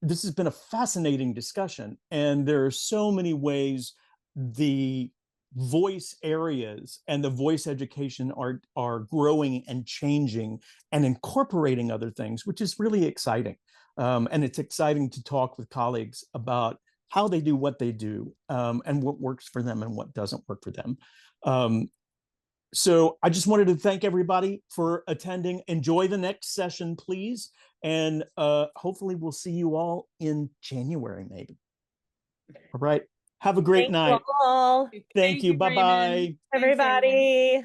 This has been a fascinating discussion, and there are so many ways the voice areas and the voice education are growing and changing and incorporating other things, which is really exciting. And it's exciting to talk with colleagues about how they do what they do, and what works for them and what doesn't work for them. So I just wanted to thank everybody for attending. Enjoy the next session, please. And hopefully we'll see you all in January, maybe. All right. Have a great night. Thank you all. Thank you. Bye-bye. Everybody.